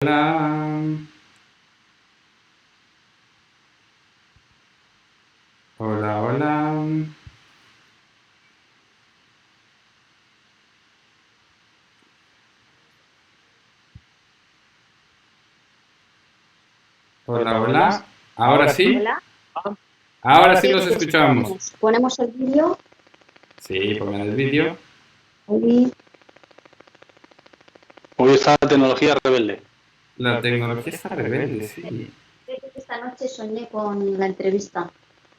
Hola, hola, hola, hola, hola. Ahora sí, Hola, ahora sí sí, los te escuchamos. escuchamos. Ponemos el vídeo. Sí, pongan el vídeo. Hoy Hoy está la tecnología rebelde. La tecnología está rebelde, sí. esta noche soñé con la entrevista.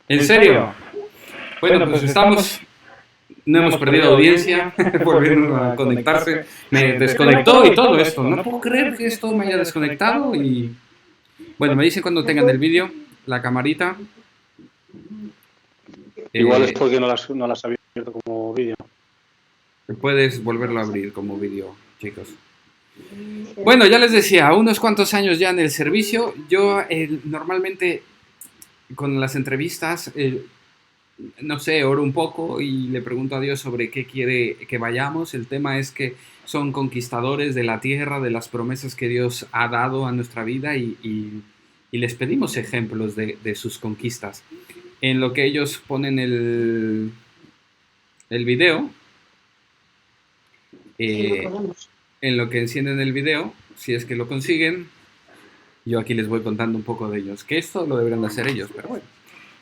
¿En serio? Bueno, pues estamos, no hemos perdido audiencia, volvieron a conectarse. Me desconectó y todo esto. No puedo creer que esto me haya desconectado y... Bueno, me dice cuando tengan el vídeo, la camarita. Igual es Eh, porque no las había abierto como vídeo. Puedes volverlo a abrir como vídeo, chicos. Bueno, ya les decía, unos cuantos años ya en el servicio. Yo normalmente con las entrevistas, no sé, oro un poco y le pregunto a Dios sobre qué quiere que vayamos. El tema es que son conquistadores de la tierra, de las promesas que Dios ha dado a nuestra vida y les pedimos ejemplos de sus conquistas. En lo que ellos ponen el video, Sí, no eh, podemos. en lo que encienden el video, si es que lo consiguen, yo aquí les voy contando un poco de ellos, que esto lo deberían de hacer ellos, pero bueno.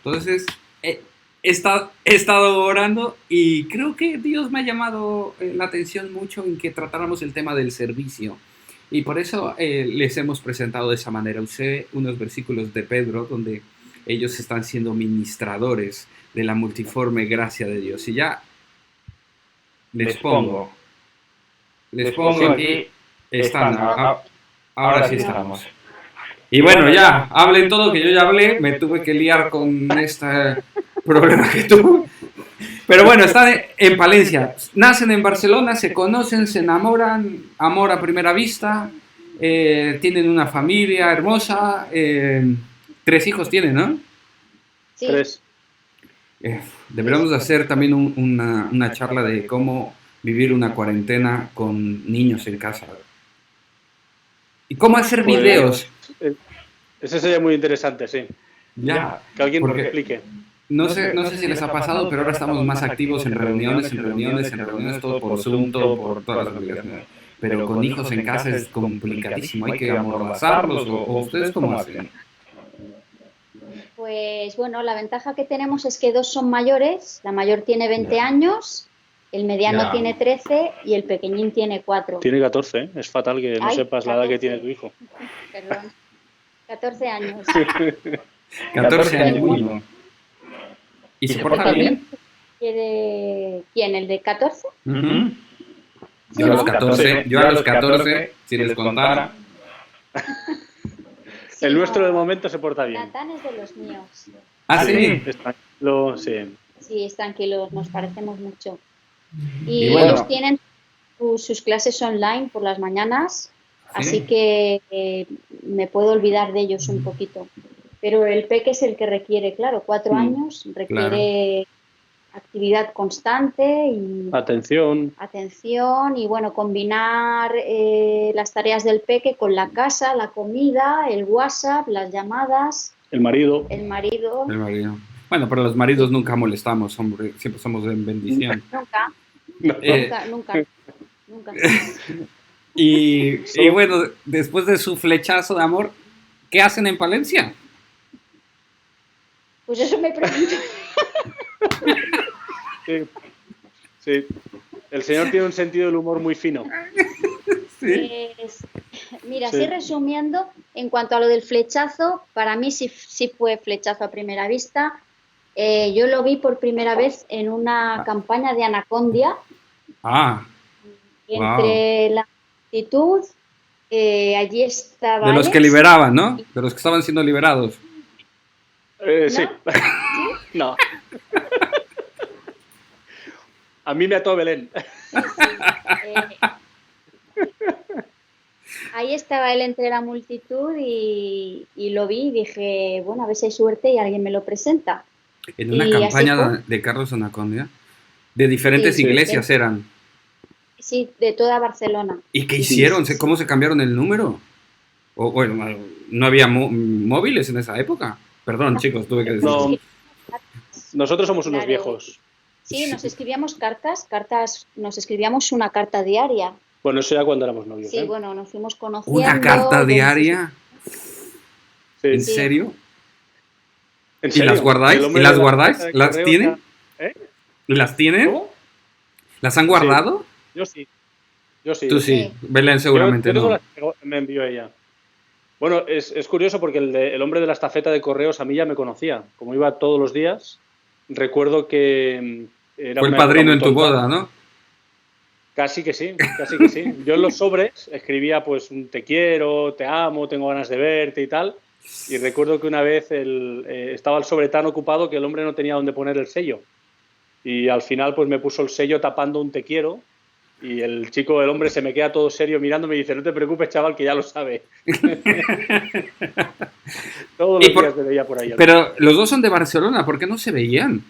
Entonces, he estado orando y creo que Dios me ha llamado la atención mucho en que tratáramos el tema del servicio. Y por eso les hemos presentado de esa manera. Usé unos versículos de Pedro donde ellos están siendo ministradores de la multiforme gracia de Dios. Y ya les pongo, les pongo aquí, están, ahora sí estamos. Y bueno, ya, hablen todo, que yo ya hablé, me tuve que liar con este problema que tuve. Pero bueno, están en Palencia, nacen en Barcelona, se conocen, se enamoran, amor a primera vista, tienen una familia hermosa, 3 hijos tienen, ¿no? Sí, 3. Deberíamos de hacer también una charla de cómo vivir una cuarentena con niños en casa. Y cómo hacer videos. Pues ese sería muy interesante, sí. Ya, Que alguien nos porque explique. no sé si les ha pasado, pero ahora estamos más activos en reuniones, en reuniones, en reuniones, todo por Zoom, todo por todas las obligaciones. Pero con hijos en casa es complicadísimo, hay que amordazarlos, o ustedes cómo hacen. pues bueno, la ventaja que tenemos es que dos son mayores. La mayor tiene 20 Ya, años, el mediano ya. tiene 13 y el pequeñín tiene 4. Tiene 14, ¿eh? Es fatal que no Ay, sepas la edad que tiene 14, tu hijo. perdón, 14 años. 14 ¿Y años, el uy, tuyo? no. ¿Y se porta bien? ¿Quién? ¿El de 14? Ujú. Sí, ¿no? Yo a los 14, si les contara. Sí, El nuestro de no. momento se porta bien. Natán es de los míos. Ah, Sí, sí. es tranquilo, sí. Sí, es tranquilo, nos parecemos mucho. Y Y ellos bueno, tienen sus clases online por las mañanas, así sí, que me puedo olvidar de ellos un poquito. Pero el peque es el que requiere, claro, 4 años, claro. requiere actividad constante y Atención, atención y bueno, combinar las tareas del peque con la casa, la comida, el WhatsApp, las llamadas, el marido. el marido. El marido. Bueno, pero los Sí, maridos nunca molestamos, hombre, siempre somos en bendición. nunca, Eh, nunca, nunca, nunca. y Solo, bueno, después de su flechazo de amor, ¿qué hacen en Palencia? Pues eso me pregunto. sí, sí. El señor tiene un sentido del humor muy fino. Sí. Pues, mira, así Sí. resumiendo, en cuanto a lo del flechazo, para mí sí fue flechazo a primera vista. Yo lo vi por primera vez en una campaña de Anacondia, Ah, wow. entre la multitud, allí De estaba los que Alex, liberaban, ¿no? De los que estaban siendo liberados. Sí. ¿no? ¿Sí? No. A mí me ató Belén. Sí. Ahí estaba él entre la multitud y lo vi y dije, bueno, a ver si hay suerte y alguien me lo presenta. En una Y así fue. campaña de Carlos Anacondia. De diferentes Sí, Sí. iglesias eran. sí, de toda Barcelona. ¿Y qué Sí. hicieron? ¿Cómo se cambiaron el número? O bueno, no había móviles en esa época. Perdón, chicos, tuve que decir. No, nosotros somos unos Claro. viejos. Sí, nos escribíamos cartas, nos escribíamos una carta diaria. Bueno, eso ya cuando éramos novios. Sí, ¿eh? bueno, nos fuimos conociendo. ¿Una carta yo diaria? Sí. ¿En Sí. serio? ¿En ¿Y serio? las guardáis? El ¿Y hombre las de la guardáis? tarjeta de ¿Las correo tienen? ¿Eh? ¿Y las tienen? ¿Cómo? ¿Las han guardado? Yo sí. Yo sí. Tú yo sí. Belén Yo seguramente tengo no. las que me envió ella. Bueno, es curioso porque el hombre de la estafeta de correos a mí ya me conocía. Como iba todos los días, recuerdo que era Fue el una época padrino muy en tu tonta. boda, ¿no? Casi que sí, casi que sí. Yo en los sobres escribía pues un te quiero, te amo, tengo ganas de verte y tal. Y recuerdo que una vez estaba el sobre tan ocupado que el hombre no tenía dónde poner el sello. Y al final pues me puso el sello tapando un te quiero. Y el hombre se me queda todo serio mirándome y dice, no te preocupes, chaval, que ya lo sabe. Todos los días me veía por ahí. Pero los dos son de Barcelona, ¿por qué no se veían?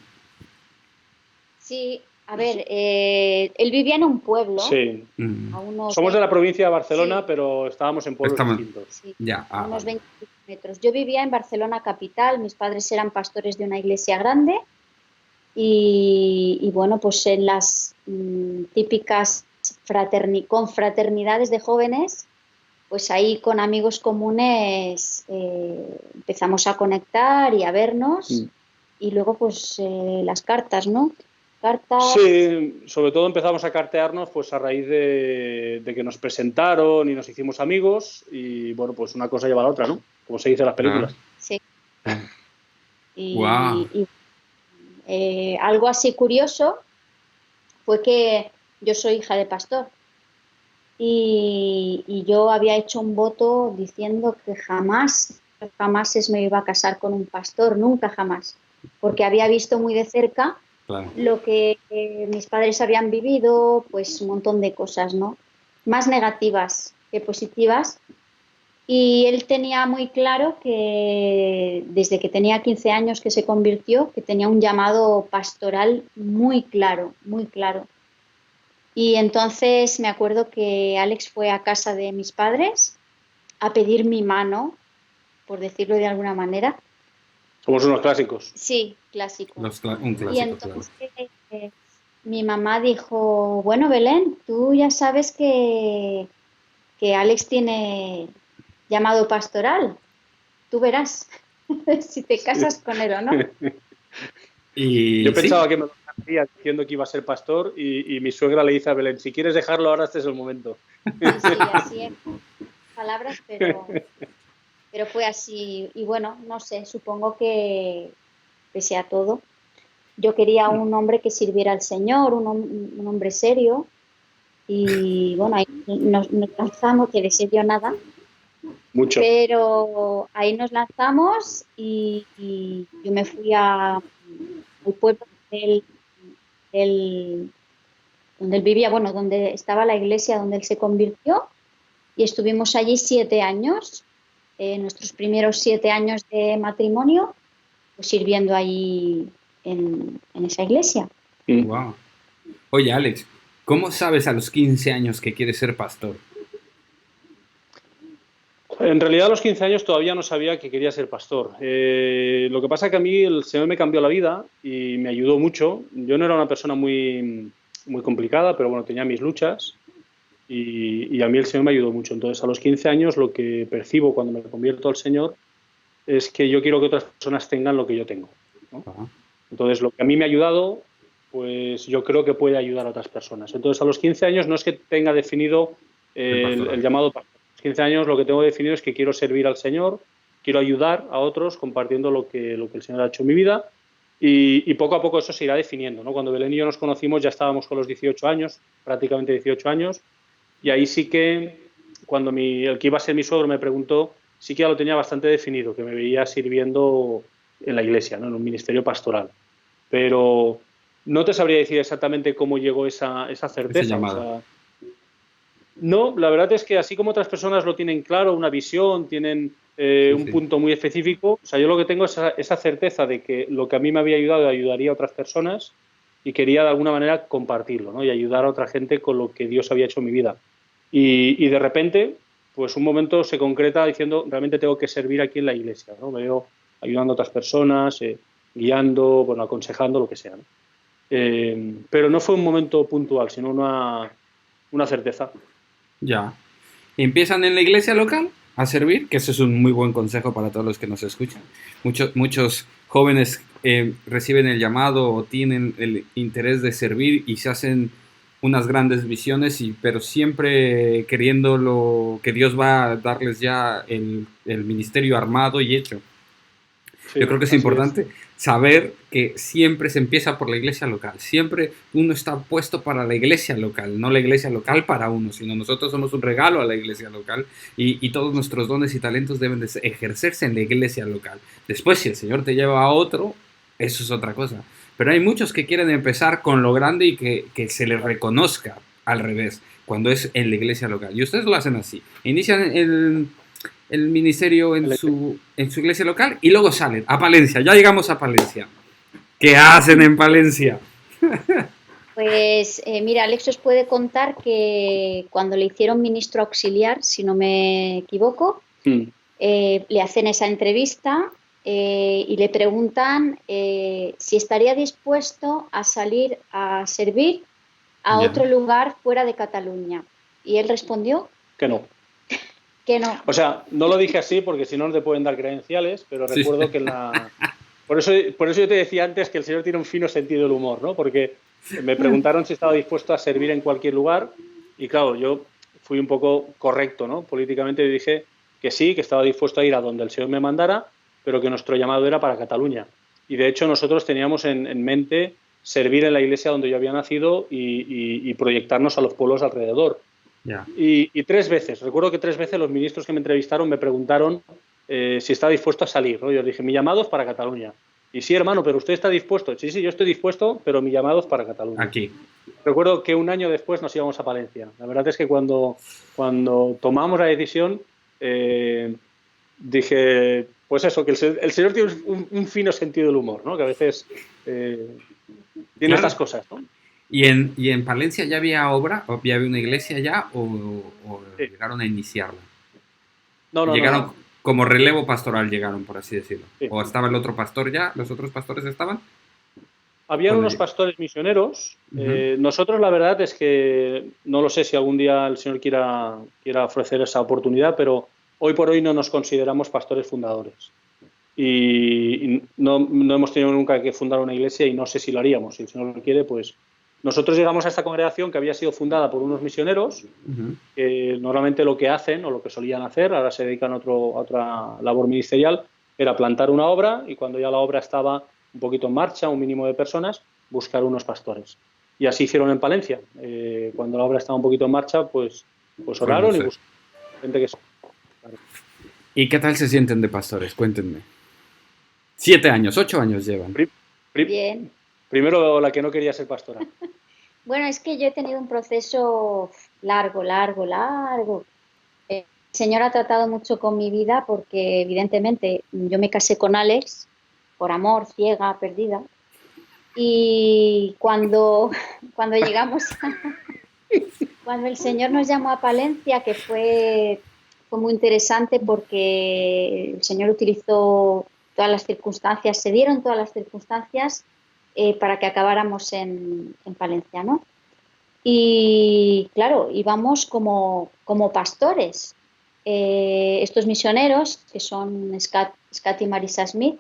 Sí, a ver, él vivía en un pueblo. Sí. A unos Somos de la 20 provincia de Barcelona, Sí. pero estábamos en pueblos distintos. Sí, Ya. a unos 20 kilómetros. Yo vivía en Barcelona capital, mis padres eran pastores de una iglesia grande y bueno, pues en las típicas confraternidades de jóvenes, pues ahí con amigos comunes empezamos a conectar y a vernos y luego pues las cartas, ¿no? Cartas. Sí, sobre todo empezamos a cartearnos pues a raíz de que nos presentaron y nos hicimos amigos y bueno, pues una cosa lleva a la otra, ¿no? Como se dice en las películas. Sí. Guau. Algo así curioso fue que yo soy hija de pastor y yo había hecho un voto diciendo que jamás me iba a casar con un pastor, nunca jamás, porque había visto muy de cerca Claro. lo que mis padres habían vivido, pues un montón de cosas, ¿no? Más negativas que positivas. Y él tenía muy claro que desde que tenía 15 años que se convirtió, que tenía un llamado pastoral muy claro, muy claro. Y entonces me acuerdo que Alex fue a casa de mis padres a pedir mi mano, por decirlo de alguna manera. Somos unos clásicos. Sí, clásico. Un clásico, Y entonces mi mamá dijo, bueno, Belén, tú ya sabes que Alex tiene llamado pastoral. Tú verás si te casas con él o no. Y yo sí. pensaba que me lo casaría diciendo que iba a ser pastor y mi suegra le dice a Belén, si quieres dejarlo ahora, este es el momento. Sí, así es. Palabras, pero fue así. Y bueno, no sé, supongo que pese a todo, yo quería un hombre que sirviera al Señor, un hombre serio. Y bueno, ahí nos lanzamos, que de serio nada. Mucho. Pero ahí nos lanzamos y yo me fui al pueblo donde él vivía, bueno, donde estaba la iglesia donde él se convirtió y estuvimos allí 7 años, nuestros primeros 7 años de matrimonio, pues sirviendo allí en esa iglesia. Wow. Oye, Alex, ¿cómo sabes a los 15 años que quieres ser pastor? En realidad a los 15 años todavía no sabía que quería ser pastor. Lo que pasa es que a mí el Señor me cambió la vida y me ayudó mucho. Yo no era una persona muy, muy complicada, pero bueno, tenía mis luchas y a mí el Señor me ayudó mucho. Entonces a los 15 años lo que percibo cuando me convierto al Señor es que yo quiero que otras personas tengan lo que yo tengo, ¿no? Entonces lo que a mí me ha ayudado, pues yo creo que puede ayudar a otras personas. Entonces a los 15 años no es que tenga definido el llamado pastor. A los 15 años lo que tengo definido es que quiero servir al Señor, quiero ayudar a otros compartiendo lo que el Señor ha hecho en mi vida y poco a poco eso se irá definiendo, ¿no? Cuando Belén y yo nos conocimos ya estábamos con los 18 años, prácticamente 18 años, y ahí sí que cuando el que iba a ser mi suegro me preguntó, sí que ya lo tenía bastante definido, que me veía sirviendo en la iglesia, ¿no? En un ministerio pastoral. Pero no te sabría decir exactamente cómo llegó esa certeza. O sea, no, la verdad es que así como otras personas lo tienen claro, una visión, tienen un punto muy específico, o sea, yo lo que tengo es esa certeza de que lo que a mí me había ayudado ayudaría a otras personas y quería de alguna manera compartirlo, ¿no? Y ayudar a otra gente con lo que Dios había hecho en mi vida. Y de repente, pues un momento se concreta diciendo, realmente tengo que servir aquí en la iglesia, ¿no? Me veo ayudando a otras personas, guiando, bueno, aconsejando, lo que sea, ¿no? Pero no fue un momento puntual, sino una certeza. Ya. Empiezan en la iglesia local a servir, que eso es un muy buen consejo para todos los que nos escuchan. Muchos jóvenes reciben el llamado o tienen el interés de servir y se hacen unas grandes visiones, pero siempre queriendo que Dios va a darles ya el ministerio armado y hecho. Sí, yo creo que es importante saber que siempre se empieza por la iglesia local. Siempre uno está puesto para la iglesia local, no la iglesia local para uno, sino nosotros somos un regalo a la iglesia local y todos nuestros dones y talentos deben de ejercerse en la iglesia local. Después, si el Señor te lleva a otro, eso es otra cosa. Pero hay muchos que quieren empezar con lo grande y que se les reconozca al revés, cuando es en la iglesia local. Y ustedes lo hacen así. Inician el ministerio en su iglesia local y luego salen a Palencia. Ya llegamos a Palencia. ¿Qué hacen en Palencia? Pues mira, Alex os puede contar que cuando le hicieron ministro auxiliar, si no me equivoco, le hacen esa entrevista y le preguntan si estaría dispuesto a salir a servir a otro lugar fuera de Cataluña. Y él respondió que no. Que no. O sea, no lo dije así porque si no te pueden dar credenciales, pero recuerdo que Por eso yo te decía antes que el Señor tiene un fino sentido del humor, ¿no? Porque me preguntaron si estaba dispuesto a servir en cualquier lugar y claro, yo fui un poco correcto, ¿no? Políticamente dije que sí, que estaba dispuesto a ir a donde el Señor me mandara, pero que nuestro llamado era para Cataluña. Y de hecho nosotros teníamos en mente servir en la iglesia donde yo había nacido y proyectarnos a los pueblos alrededor. Yeah. Y 3 veces, recuerdo que 3 veces los ministros que me entrevistaron me preguntaron si estaba dispuesto a salir, ¿no? Yo dije, mi llamado es para Cataluña. Y sí, hermano, pero usted está dispuesto. Sí, yo estoy dispuesto, pero mi llamado es para Cataluña. Aquí. Recuerdo que un año después nos íbamos a Palencia. La verdad es que cuando tomamos la decisión, dije, pues eso, que el Señor tiene un fino sentido del humor, ¿no? Que a veces tiene estas cosas, ¿no? ¿Y en Palencia ya había obra? ¿Ya había una iglesia ya? ¿O Sí. llegaron a iniciarla? No. Llegaron como relevo pastoral, llegaron, por así decirlo. Sí. ¿O estaba el otro pastor ya? ¿Los otros pastores estaban? Habían unos pastores misioneros. Nosotros, la verdad es que no lo sé si algún día el Señor quiera ofrecer esa oportunidad, pero hoy por hoy no nos consideramos pastores fundadores. Y no hemos tenido nunca que fundar una iglesia y no sé si lo haríamos. Si el Señor lo quiere, pues... Nosotros llegamos a esta congregación que había sido fundada por unos misioneros, que normalmente lo que hacen o lo que solían hacer, ahora se dedican a otra labor ministerial, era plantar una obra y cuando ya la obra estaba un poquito en marcha, un mínimo de personas, buscar unos pastores. Y así hicieron en Palencia. Cuando la obra estaba un poquito en marcha, pues oraron y buscaron gente que... Claro. ¿Y qué tal se sienten de pastores? Cuéntenme. 7 años, 8 años llevan. Bien. Primero la que no quería ser pastora. Bueno, es que yo he tenido un proceso largo. El Señor ha tratado mucho con mi vida porque evidentemente yo me casé con Alex por amor, ciega, perdida. Y cuando llegamos, cuando el Señor nos llamó a Palencia, que fue muy interesante porque el Señor utilizó todas las circunstancias, se dieron todas las circunstancias para que acabáramos en Palencia, ¿no? Y claro, íbamos como pastores. Estos misioneros, que son Scott y Marisa Smith,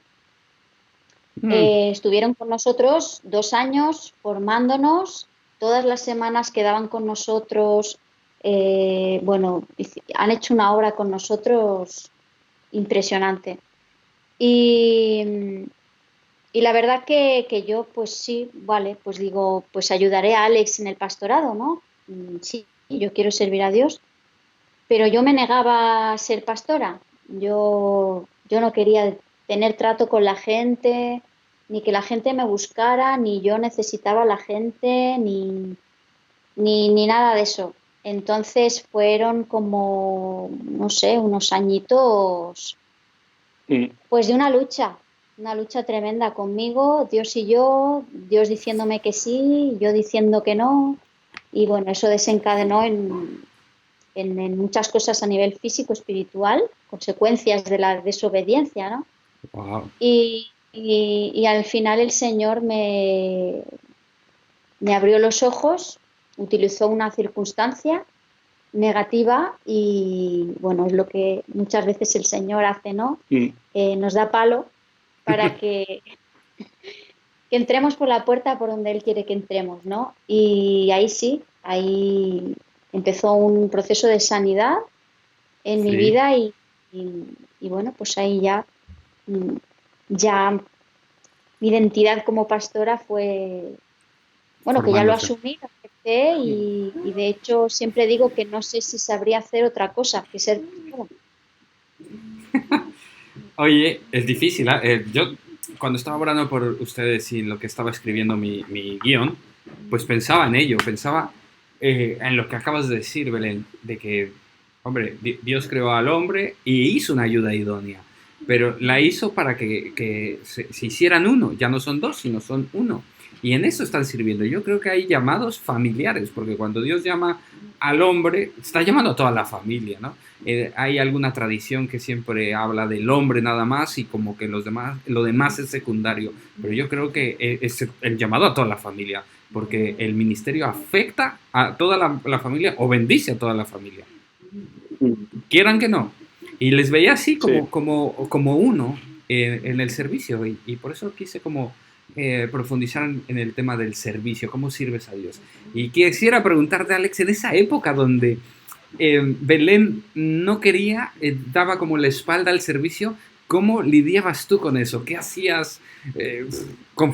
estuvieron con nosotros 2 años formándonos, todas las semanas quedaban con nosotros, han hecho una obra con nosotros impresionante. Y la verdad que yo, pues sí, vale, pues digo, pues ayudaré a Alex en el pastorado, ¿no? Sí, yo quiero servir a Dios, pero yo me negaba a ser pastora. Yo no quería tener trato con la gente, ni que la gente me buscara, ni yo necesitaba a la gente, ni nada de eso. Entonces fueron como, no sé, unos añitos, pues de una lucha tremenda conmigo, Dios y yo, Dios diciéndome que sí, yo diciendo que no, y bueno, eso desencadenó en en muchas cosas a nivel físico, espiritual, consecuencias de la desobediencia, ¿no? Wow. Y al final el Señor me abrió los ojos, utilizó una circunstancia negativa y bueno, es lo que muchas veces el Señor hace, ¿no? Nos da palo para que entremos por la puerta por donde Él quiere que entremos, ¿no? Y ahí sí, ahí empezó un proceso de sanidad en mi Sí, vida y bueno, pues ahí ya mi identidad como pastora fue, bueno, que ya lo formándose. asumí, lo acepté y de hecho siempre digo que no sé si sabría hacer otra cosa que ser pastora. Oye, es difícil, ¿ah? Yo, cuando estaba orando por ustedes y en lo que estaba escribiendo mi guión, pues pensaba en ello, pensaba en lo que acabas de decir, Belén, de que, hombre, Dios creó al hombre y hizo una ayuda idónea, pero la hizo para que se hicieran uno, ya no son dos, sino son uno. Y en eso están sirviendo. Yo creo que hay llamados familiares, porque cuando Dios llama al hombre, está llamando a toda la familia, ¿no? Hay alguna tradición que siempre habla del hombre nada más y como que lo demás es secundario. Pero yo creo que es el llamado a toda la familia, porque el ministerio afecta a toda la familia o bendice a toda la familia, quieran que no. Y les veía así Sí. como uno en el servicio y por eso quise como profundizar en el tema del servicio, cómo sirves a Dios. Y quisiera preguntarte, Alex, en esa época donde Belén no quería, daba como la espalda al servicio. ¿Cómo lidiabas tú con eso? ¿Qué hacías?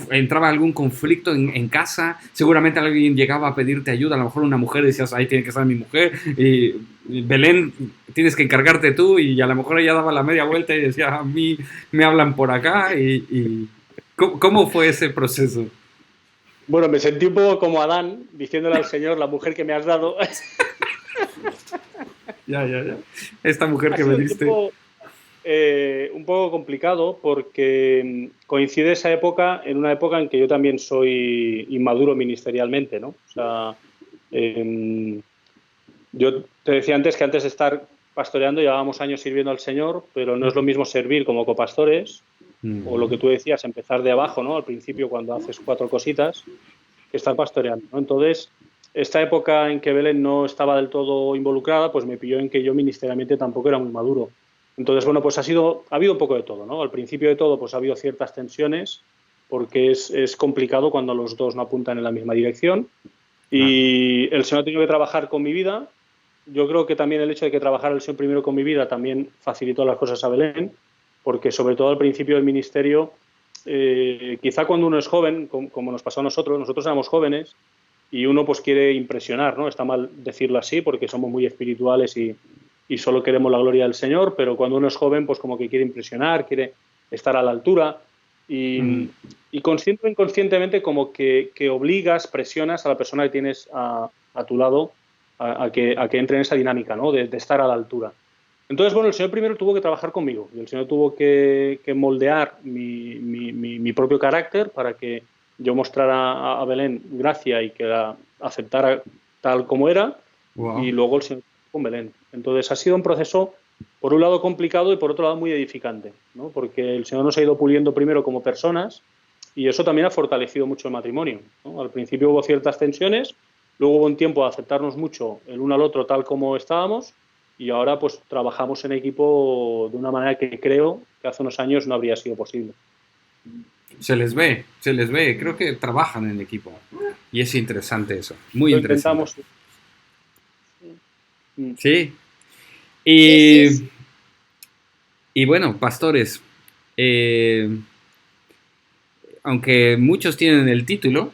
¿Entraba algún conflicto en casa? Seguramente alguien llegaba a pedirte ayuda, a lo mejor una mujer decías, ahí tiene que estar mi mujer, y Belén, tienes que encargarte tú, y a lo mejor ella daba la media vuelta y decía, a mí me hablan por acá, ¿cómo fue ese proceso? Bueno, me sentí un poco como Adán, diciéndole al Señor, la mujer que me has dado. Ya. Esta mujer Ha que me sido diste. un poco complicado porque coincide esa época en una época en que yo también soy inmaduro ministerialmente, ¿no? O sea, eh, yo te decía antes que antes de estar pastoreando llevábamos años sirviendo al Señor, pero no es lo mismo servir como copastores o lo que tú decías, empezar de abajo, ¿no? Al principio cuando haces 4 cositas, que estar pastoreando, ¿no? Entonces, esta época en que Belén no estaba del todo involucrada, pues me pilló en que yo ministerialmente tampoco era muy maduro. Entonces, bueno, pues ha habido un poco de todo, ¿no? Al principio de todo, pues ha habido ciertas tensiones, porque es complicado cuando los dos no apuntan en la misma dirección. Claro. Y el Señor ha tenido que trabajar con mi vida. Yo creo que también el hecho de que trabajara el Señor primero con mi vida también facilitó las cosas a Belén, porque sobre todo al principio del ministerio, quizá cuando uno es joven, como nos pasó a nosotros éramos jóvenes y uno pues quiere impresionar, ¿no? Está mal decirlo así porque somos muy espirituales y solo queremos la gloria del Señor, pero cuando uno es joven pues como que quiere impresionar, quiere estar a la altura y consciente o inconscientemente como que obligas, presionas a la persona que tienes a tu lado a que entre en esa dinámica, ¿no? De estar a la altura. Entonces, bueno, el Señor primero tuvo que trabajar conmigo y el Señor tuvo que moldear mi propio carácter para que yo mostrara a Belén gracia y que la aceptara tal como era y Wow. luego el Señor con Belén. Entonces, ha sido un proceso, por un lado complicado y por otro lado muy edificante, ¿no? Porque el Señor nos ha ido puliendo primero como personas y eso también ha fortalecido mucho el matrimonio, ¿no? Al principio hubo ciertas tensiones, luego hubo un tiempo de aceptarnos mucho el uno al otro tal como estábamos y ahora pues trabajamos en equipo de una manera que creo que hace unos años no habría sido posible. Se les ve, creo que trabajan en equipo. Y es interesante eso, muy Lo interesante. intentamos. Sí, Sí. sí, sí, Y, sí. y bueno, pastores, eh, aunque muchos tienen el título,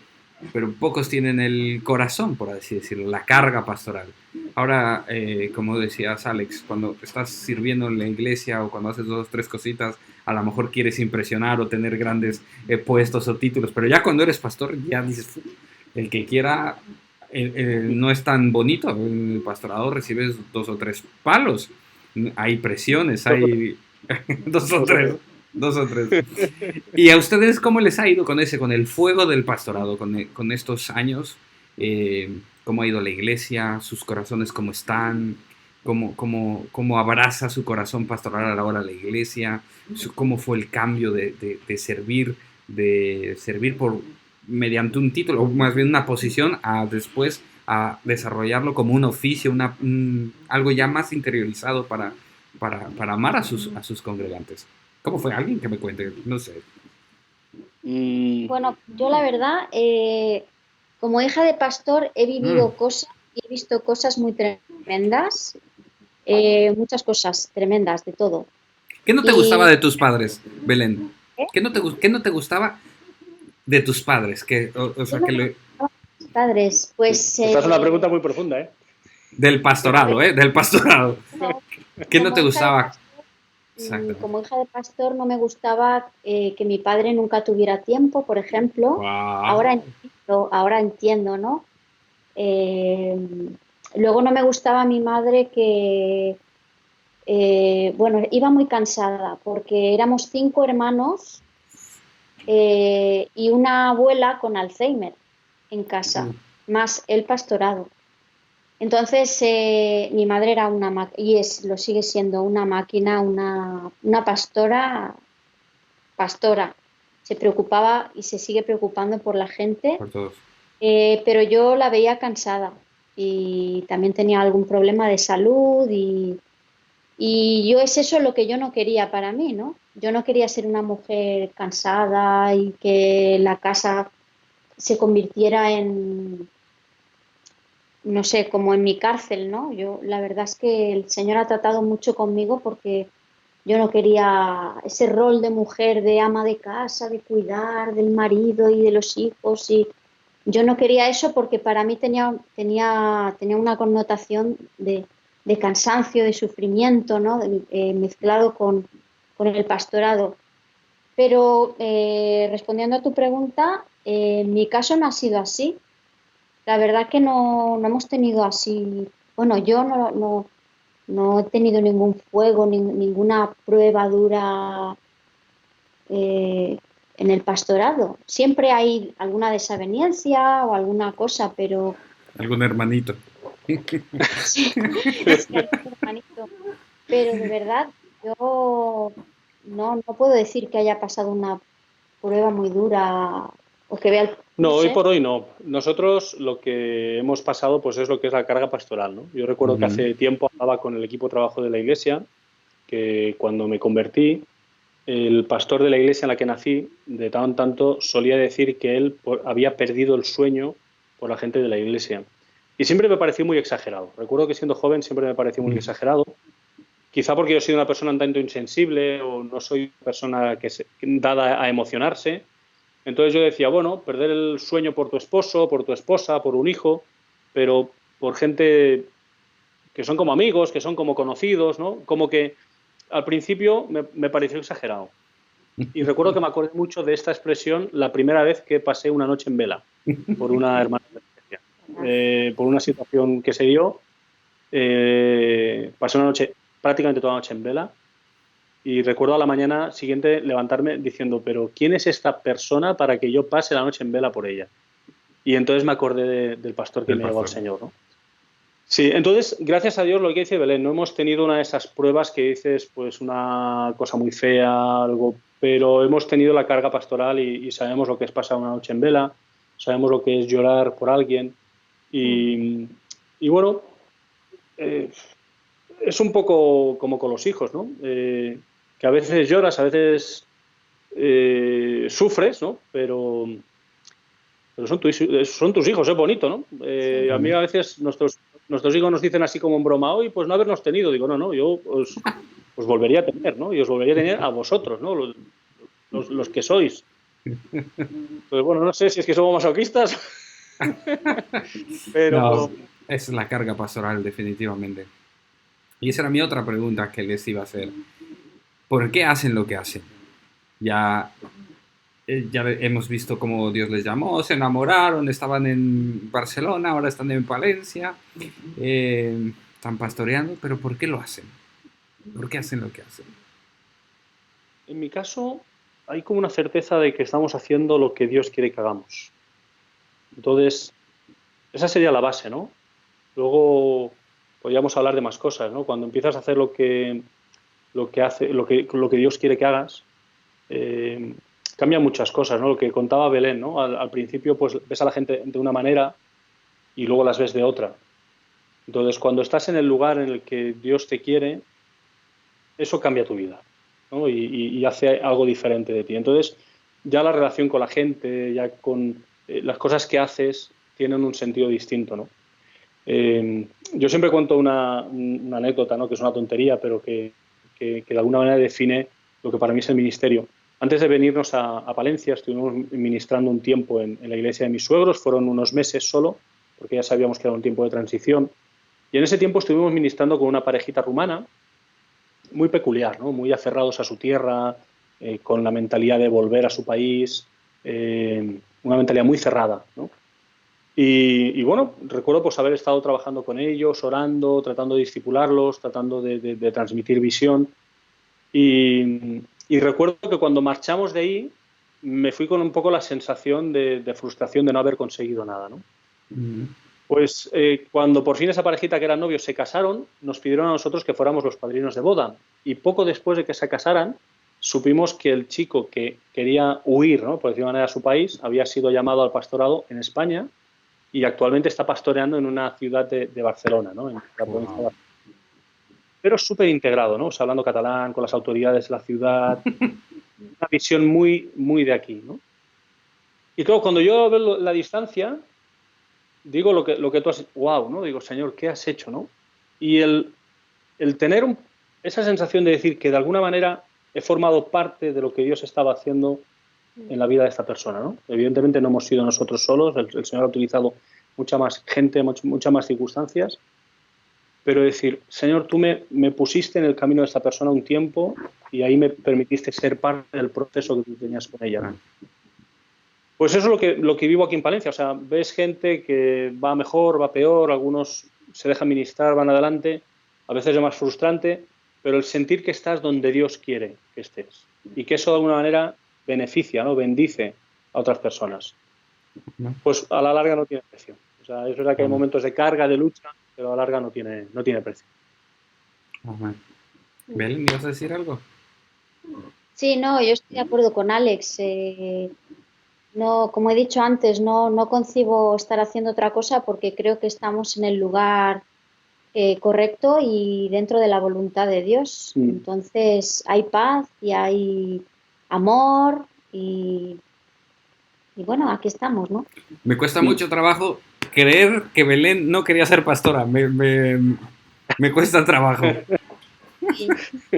pero pocos tienen el corazón, por así decirlo, la carga pastoral. Ahora, como decías, Alex, cuando estás sirviendo en la iglesia o cuando haces dos o tres cositas, a lo mejor quieres impresionar o tener grandes puestos o títulos, pero ya cuando eres pastor, ya dices, el que quiera, no es tan bonito. En el pastorado recibes dos o tres palos, hay presiones, hay dos o tres, Nosotros. dos o tres. ¿Y a ustedes cómo les ha ido con el fuego del pastorado, con estos años? ¿Cómo ha ido la iglesia? ¿Sus corazones cómo están? cómo abraza su corazón pastoral a la hora de la iglesia, cómo fue el cambio de servir mediante un título, o más bien una posición, a después a desarrollarlo como un oficio, algo ya más interiorizado para amar a sus congregantes. ¿Cómo fue? Alguien que me cuente, no sé. Bueno, yo la verdad, como hija de pastor, he Mm. vivido cosas y he visto cosas muy tremendas, muchas cosas tremendas, de todo. ¿Qué no te gustaba Y de tus padres, Belén? ¿eh? ¿Qué no te gustaba de tus padres? O ¿Qué sea, me gustaban mis padres? Pues Esta es una pregunta muy profunda, ¿eh? del pastorado, ¿eh? Del pastorado. bueno, ¿Qué no como te hija de gustaba? pastor, Exactamente. como hija de pastor no me gustaba que mi padre nunca tuviera tiempo, por ejemplo. Wow. Ahora entiendo, ¿no? Eh, Luego no me gustaba mi madre que, bueno, iba muy cansada porque éramos 5 hermanos y una abuela con Alzheimer en casa, más el pastorado. Entonces, mi madre era lo sigue siendo una máquina, una pastora. Se preocupaba y se sigue preocupando por la gente, Por todos. pero yo la veía cansada y también tenía algún problema de salud y yo es eso lo que yo no quería para mí, ¿no? Yo no quería ser una mujer cansada y que la casa se convirtiera en, no sé, como en mi cárcel, ¿no? Yo, la verdad es que el Señor ha tratado mucho conmigo porque yo no quería ese rol de mujer, de ama de casa, de cuidar del marido y de los hijos. Y yo no quería eso porque para mí tenía una connotación de cansancio, de sufrimiento, ¿no? Mezclado con el pastorado. Pero respondiendo a tu pregunta, en mi caso no ha sido así. La verdad que no hemos tenido así, bueno, yo no he tenido ningún fuego, ninguna prueba dura en el pastorado. Siempre hay alguna desaveniencia o alguna cosa, pero Algún hermanito. sí, sí, algún hermanito. Pero de verdad, yo no puedo decir que haya pasado una prueba muy dura o que vea, no No, hoy sé. por hoy no. Nosotros lo que hemos pasado pues es lo que es la carga pastoral, ¿no? Yo recuerdo que Ujú. hace tiempo hablaba con el equipo de trabajo de la iglesia, que cuando me convertí, el pastor de la iglesia en la que nací, de tanto en tanto, solía decir que él había perdido el sueño por la gente de la iglesia. Y siempre me pareció muy exagerado. Recuerdo que siendo joven siempre me pareció muy exagerado. Quizá porque yo soy una persona un tanto insensible o no soy una persona dada a emocionarse. Entonces yo decía, bueno, perder el sueño por tu esposo, por tu esposa, por un hijo, pero por gente que son como amigos, que son como conocidos, ¿no? Como que al principio me pareció exagerado. Y recuerdo que me acordé mucho de esta expresión la primera vez que pasé una noche en vela por una hermana de la iglesia. Por una situación que se dio, pasé una noche, prácticamente toda la noche en vela, y recuerdo a la mañana siguiente levantarme diciendo, pero ¿quién es esta persona para que yo pase la noche en vela por ella? Y entonces me acordé del pastor que Del me llevó al pastor. Señor, ¿no? Sí, entonces, gracias a Dios, lo que dice Belén, no hemos tenido una de esas pruebas que dices, pues una cosa muy fea, algo, pero hemos tenido la carga pastoral y sabemos lo que es pasar una noche en vela, sabemos lo que es llorar por alguien y bueno, eh, es un poco como con los hijos, ¿no? Que a veces lloras, a veces sufres, ¿no? Pero son tus hijos, es bonito, ¿no? A mí a Exactamente. veces nuestros hijos nos dicen así como en broma, hoy pues no habernos tenido. Digo, no, yo os volvería a tener, ¿no? Y os volvería a tener a vosotros, ¿no? Los que sois. Pues bueno, no sé si es que somos masoquistas, No, pero es la carga pastoral, definitivamente. Y esa era mi otra pregunta que les iba a hacer. ¿Por qué hacen lo que hacen? Ya, ya hemos visto cómo Dios les llamó, se enamoraron, estaban en Barcelona, ahora están en Valencia, están pastoreando, pero ¿por qué lo hacen? ¿Por qué hacen lo que hacen? en mi caso hay como una certeza de que estamos haciendo lo que Dios quiere que hagamos. Entonces, esa sería la base, ¿no? Luego, podríamos hablar de más cosas, ¿no? Cuando empiezas a hacer lo que Dios quiere que hagas, cambian muchas cosas, ¿no? Lo que contaba Belén, ¿no? Al principio, pues ves a la gente de una manera y luego las ves de otra. Entonces, cuando estás en el lugar en el que Dios te quiere, eso cambia tu vida, ¿no? Y hace algo diferente de ti. Entonces, ya la relación con la gente, ya con las cosas que haces, tienen un sentido distinto, ¿no? Yo siempre cuento una anécdota, ¿no? Que es una tontería, pero que de alguna manera define lo que para mí es el ministerio. Antes de venirnos a Palencia, estuvimos ministrando un tiempo en la iglesia de mis suegros, fueron unos meses solo, porque ya sabíamos que era un tiempo de transición. Y en ese tiempo estuvimos ministrando con una parejita rumana, muy peculiar, ¿no? Muy aferrados a su tierra, con la mentalidad de volver a su país, una mentalidad muy cerrada, ¿no? Y bueno, recuerdo pues haber estado trabajando con ellos, orando, tratando de discipularlos, tratando de transmitir visión. Y recuerdo que cuando marchamos de ahí, me fui con un poco la sensación de frustración de no haber conseguido nada, ¿no? Pues cuando por fin esa parejita que eran novios se casaron, nos pidieron a nosotros que fuéramos los padrinos de boda. Y poco después de que se casaran, supimos que el chico que quería huir, ¿no? Por decir de manera, a su país, había sido llamado al pastorado en España y actualmente está pastoreando en una ciudad de Barcelona, ¿no? En la provincia de Barcelona. Pero súper integrado, ¿no? O sea, hablando catalán con las autoridades de la ciudad, una visión muy, muy de aquí, ¿no? Y claro, cuando yo veo la distancia, digo lo que tú has... ¡Wow! ¿no? Digo, Señor, ¿qué has hecho, no? Y el tener esa sensación de decir que de alguna manera he formado parte de lo que Dios estaba haciendo en la vida de esta persona, ¿no? Evidentemente no hemos sido nosotros solos, el Señor ha utilizado mucha más gente, muchas más circunstancias, pero decir, Señor, tú me pusiste en el camino de esta persona un tiempo y ahí me permitiste ser parte del proceso que tú tenías con ella, ¿no? Pues eso es lo que vivo aquí en Palencia. O sea, ves gente que va mejor, va peor, algunos se dejan ministrar, van adelante, a veces es más frustrante, pero el sentir que estás donde Dios quiere que estés y que eso de alguna manera beneficia, ¿no? Bendice a otras personas, pues a la larga no tiene precio. O sea, es verdad que hay momentos de carga, de lucha, pero a la larga no tiene precio. Belén, ¿ibas a decir algo? Sí, no, yo estoy de acuerdo con Alex. No, como he dicho antes, no concibo estar haciendo otra cosa porque creo que estamos en el lugar correcto y dentro de la voluntad de Dios. Entonces hay paz y hay amor y bueno, aquí estamos, ¿no? Me cuesta mucho trabajo creer que Belén no quería ser pastora. Me cuesta trabajo. Y,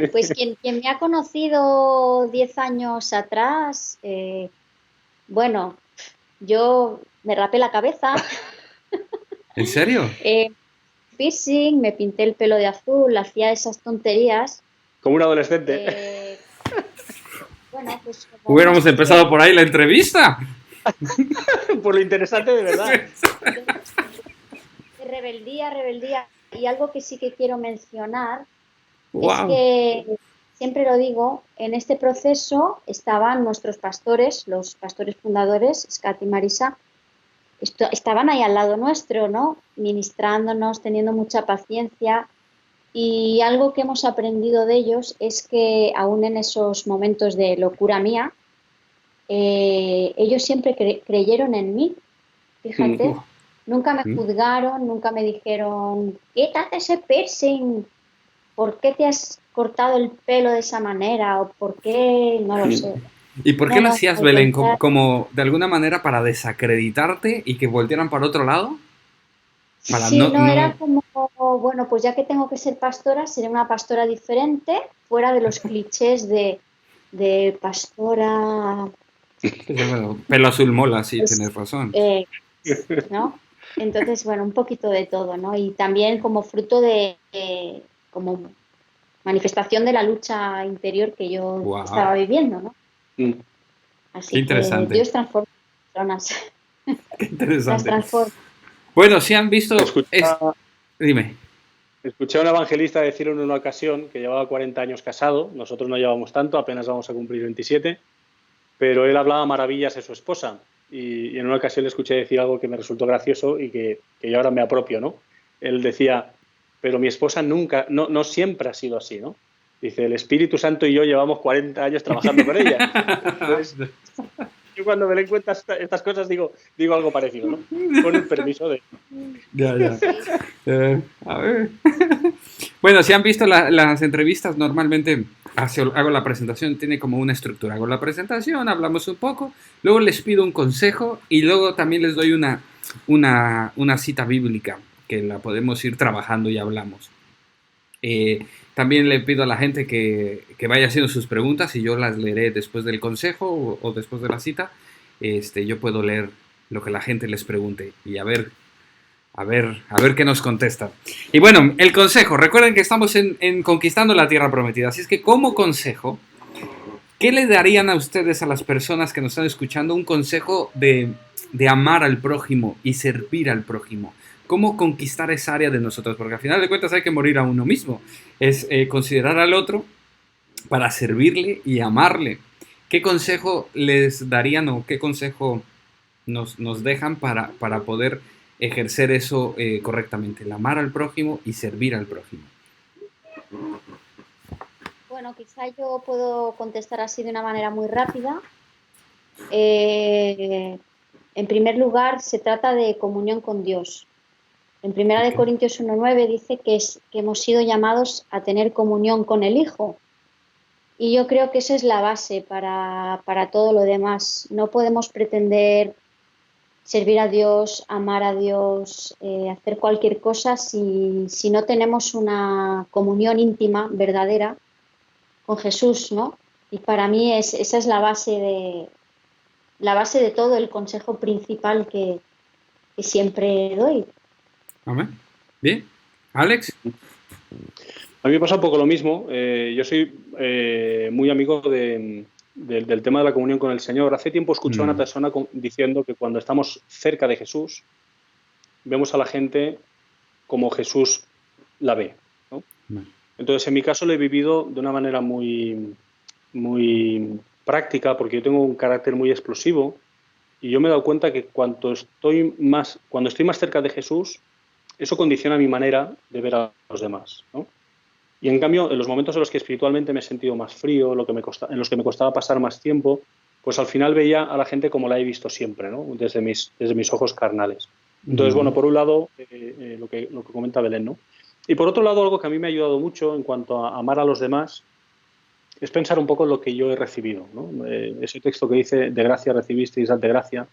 pues quien me ha conocido 10 años atrás, bueno, yo me rapé la cabeza. ¿En serio? Piercing, me pinté el pelo de azul, hacía esas tonterías. Como un adolescente. Bueno, pues Hubiéramos empezado por ahí la entrevista. Por lo interesante de verdad. De rebeldía. Y algo que sí que quiero mencionar Wow. es que, siempre lo digo, en este proceso estaban nuestros pastores, los pastores fundadores, Scat y Marisa, estaban ahí al lado nuestro, ¿no? Ministrándonos, teniendo mucha paciencia. Y algo que hemos aprendido de ellos es que aún en esos momentos de locura mía, ellos siempre creyeron en mí, fíjate, nunca me juzgaron, nunca me dijeron, ¿qué te hace ese piercing? ¿Por qué te has cortado el pelo de esa manera? ¿O por qué? No lo sé. ¿Y por qué lo hacías, Belén? ¿Como de alguna manera para desacreditarte y que voltearan para otro lado? Para sí, era como, bueno, pues ya que tengo que ser pastora, seré una pastora diferente, fuera de los clichés de pastora... Bueno, pelo azul mola, sí, tienes razón. ¿No? Entonces, bueno, un poquito de todo, ¿no? Y también como fruto de como manifestación de la lucha interior que yo estaba viviendo, ¿no? Así qué interesante. Que Dios transforma personas. Qué interesante. Las transforma. Bueno, si han visto... Dime. Escuché a un evangelista decir en una ocasión que llevaba 40 años casado, nosotros no llevamos tanto, apenas vamos a cumplir 27, pero él hablaba maravillas de su esposa y en una ocasión le escuché decir algo que me resultó gracioso y que yo ahora me apropio, ¿no? Él decía, pero mi esposa nunca, no siempre ha sido así, ¿no? Dice, el Espíritu Santo y yo llevamos 40 años trabajando con ella. Entonces, yo cuando me le cuento estas cosas digo algo parecido, ¿no? Con el permiso de... Ya. A ver. Bueno, si han visto las entrevistas, normalmente hago la presentación, tiene como una estructura. Hago la presentación, hablamos un poco, luego les pido un consejo y luego también les doy una cita bíblica que la podemos ir trabajando y hablamos. También le pido a la gente que vaya haciendo sus preguntas y yo las leeré después del consejo o después de la cita. Yo puedo leer lo que la gente les pregunte y a ver qué nos contesta. Y bueno, el consejo. Recuerden que estamos en Conquistando la Tierra Prometida. Así es que como consejo, ¿qué le darían a ustedes, a las personas que nos están escuchando, un consejo de amar al prójimo y servir al prójimo? ¿Cómo conquistar esa área de nosotros? Porque al final de cuentas hay que morir a uno mismo. Es considerar al otro para servirle y amarle. ¿Qué consejo les darían o qué consejo nos dejan para poder ejercer eso correctamente? El amar al prójimo y servir al prójimo. Bueno, quizá yo puedo contestar así de una manera muy rápida. En primer lugar, se trata de comunión con Dios. En 1 Corintios 1:9 dice que hemos sido llamados a tener comunión con el Hijo. Y yo creo que esa es la base para todo lo demás. No podemos pretender servir a Dios, amar a Dios, hacer cualquier cosa si no tenemos una comunión íntima, verdadera, con Jesús, ¿no? Y para mí esa es la base de todo, el consejo principal que siempre doy. Amén. Bien. Alex. A mí me pasa un poco lo mismo. Yo soy muy amigo del tema de la comunión con el Señor. Hace tiempo escuché a una persona diciendo que cuando estamos cerca de Jesús, vemos a la gente como Jesús la ve, ¿no? Entonces, en mi caso lo he vivido de una manera muy, muy práctica, porque yo tengo un carácter muy explosivo y yo me he dado cuenta que cuando estoy más cerca de Jesús, eso condiciona mi manera de ver a los demás, ¿no? Y en cambio, en los momentos en los que espiritualmente me he sentido más frío, en los que me costaba pasar más tiempo, pues al final veía a la gente como la he visto siempre, ¿no? Desde mis ojos carnales. Entonces, bueno, por un lado, lo que comenta Belén, ¿no? Y por otro lado, algo que a mí me ha ayudado mucho en cuanto a amar a los demás es pensar un poco en lo que yo he recibido, ¿no? Ese texto que dice, de gracia recibisteis, dad de gracia.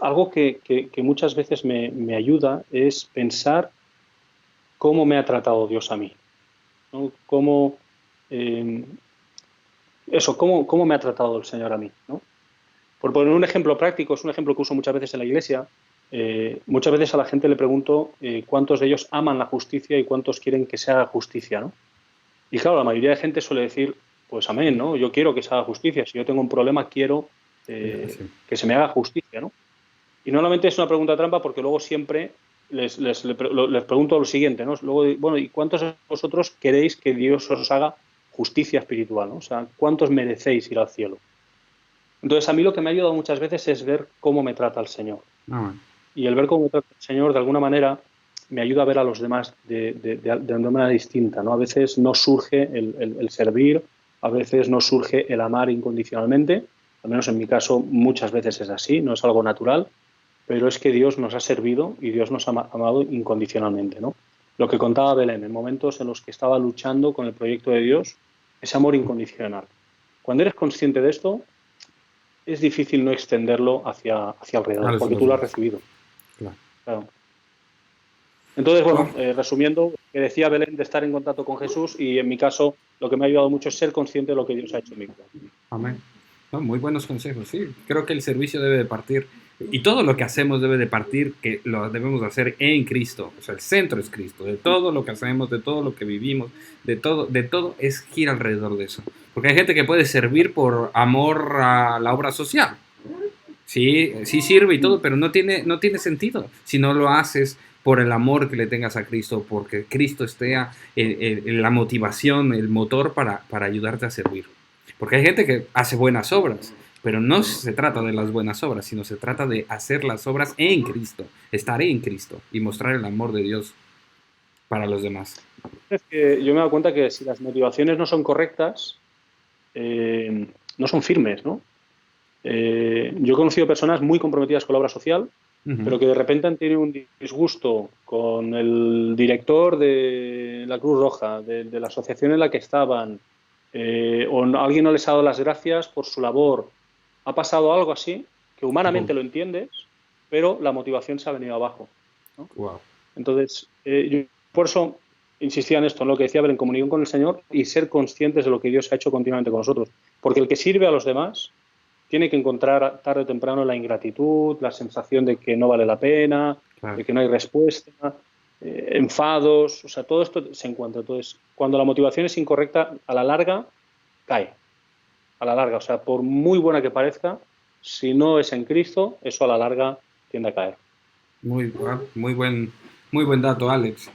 Algo que muchas veces me ayuda es pensar cómo me ha tratado Dios a mí, ¿no? Cómo me ha tratado el Señor a mí, ¿no? Por poner un ejemplo práctico, es un ejemplo que uso muchas veces en la iglesia. Muchas veces a la gente le pregunto cuántos de ellos aman la justicia y cuántos quieren que se haga justicia, ¿no? Y claro, la mayoría de gente suele decir, pues amén, ¿no? Yo quiero que se haga justicia. Si yo tengo un problema, quiero que se me haga justicia, ¿no? Y normalmente es una pregunta trampa porque luego siempre les pregunto lo siguiente, ¿no? Luego, bueno, ¿y cuántos de vosotros queréis que Dios os haga justicia espiritual, ¿no? O sea, ¿cuántos merecéis ir al cielo? Entonces, a mí lo que me ha ayudado muchas veces es ver cómo me trata el Señor. Y el ver cómo me trata el Señor, de alguna manera, me ayuda a ver a los demás de una manera distinta, ¿no? A veces no surge el servir, a veces no surge el amar incondicionalmente, al menos en mi caso muchas veces es así, no es algo natural, pero es que Dios nos ha servido y Dios nos ha amado incondicionalmente, ¿no? Lo que contaba Belén, en momentos en los que estaba luchando con el proyecto de Dios, ese amor incondicional. Cuando eres consciente de esto, es difícil no extenderlo hacia alrededor, porque tú lo has recibido. Claro. Entonces, bueno, resumiendo, que decía Belén de estar en contacto con Jesús, y en mi caso lo que me ha ayudado mucho es ser consciente de lo que Dios ha hecho en mi vida. Amén. No, muy buenos consejos, sí. Creo que el servicio debe de partir, y todo lo que hacemos debe de partir, que lo debemos hacer en Cristo. O sea, el centro es Cristo. De todo lo que hacemos, de todo lo que vivimos, de todo es gira alrededor de eso. Porque hay gente que puede servir por amor a la obra social. Sí, sí sirve y todo, pero no tiene sentido si no lo haces por el amor que le tengas a Cristo, porque Cristo esté la motivación, el motor para ayudarte a servir. Porque hay gente que hace buenas obras, pero no se trata de las buenas obras, sino se trata de hacer las obras en Cristo, estar en Cristo y mostrar el amor de Dios. para los demás. Es que yo me he dado cuenta que si las motivaciones no son correctas, no son firmes, ¿no? Yo he conocido personas muy comprometidas con la obra social, pero que de repente han tenido un disgusto con el director de la Cruz Roja, de la asociación en la que estaban, o alguien no les ha dado las gracias por su labor. Ha pasado algo así, que humanamente lo entiendes, pero la motivación se ha venido abajo, ¿no? Wow. Entonces, yo por eso insistía en esto, en lo que decía, ver en comunión con el Señor y ser conscientes de lo que Dios ha hecho continuamente con nosotros. Porque el que sirve a los demás tiene que encontrar tarde o temprano la ingratitud, la sensación de que no vale la pena, Claro. de que no hay respuesta, enfados, o sea, todo esto se encuentra. Entonces, cuando la motivación es incorrecta, a la larga cae. A la larga, o sea, por muy buena que parezca, si no es en Cristo, eso a la larga tiende a caer. Muy buen dato, Alex.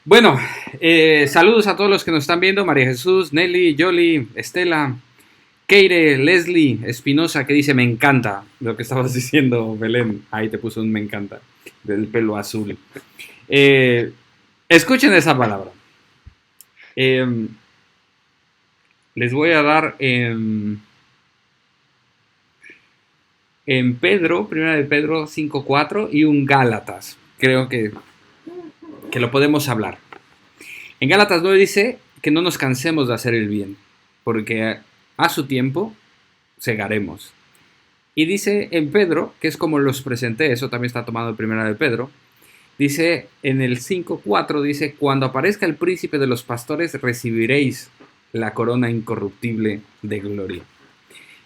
Bueno, saludos a todos los que nos están viendo. María Jesús, Nelly, Yoli, Estela, Keire, Leslie, Espinosa, que dice me encanta lo que estabas diciendo, Belén. Ahí te puso un me encanta, del pelo azul. Escuchen esa palabra. Les voy a dar en Pedro, primera de Pedro 5:4 y un Gálatas. Creo que lo podemos hablar. En Gálatas 9 dice que no nos cansemos de hacer el bien, porque a su tiempo segaremos. Y dice en Pedro, que es como los presenté, eso también está tomado en primera de Pedro, dice en el 5:4, dice, cuando aparezca el príncipe de los pastores recibiréis la corona incorruptible de gloria.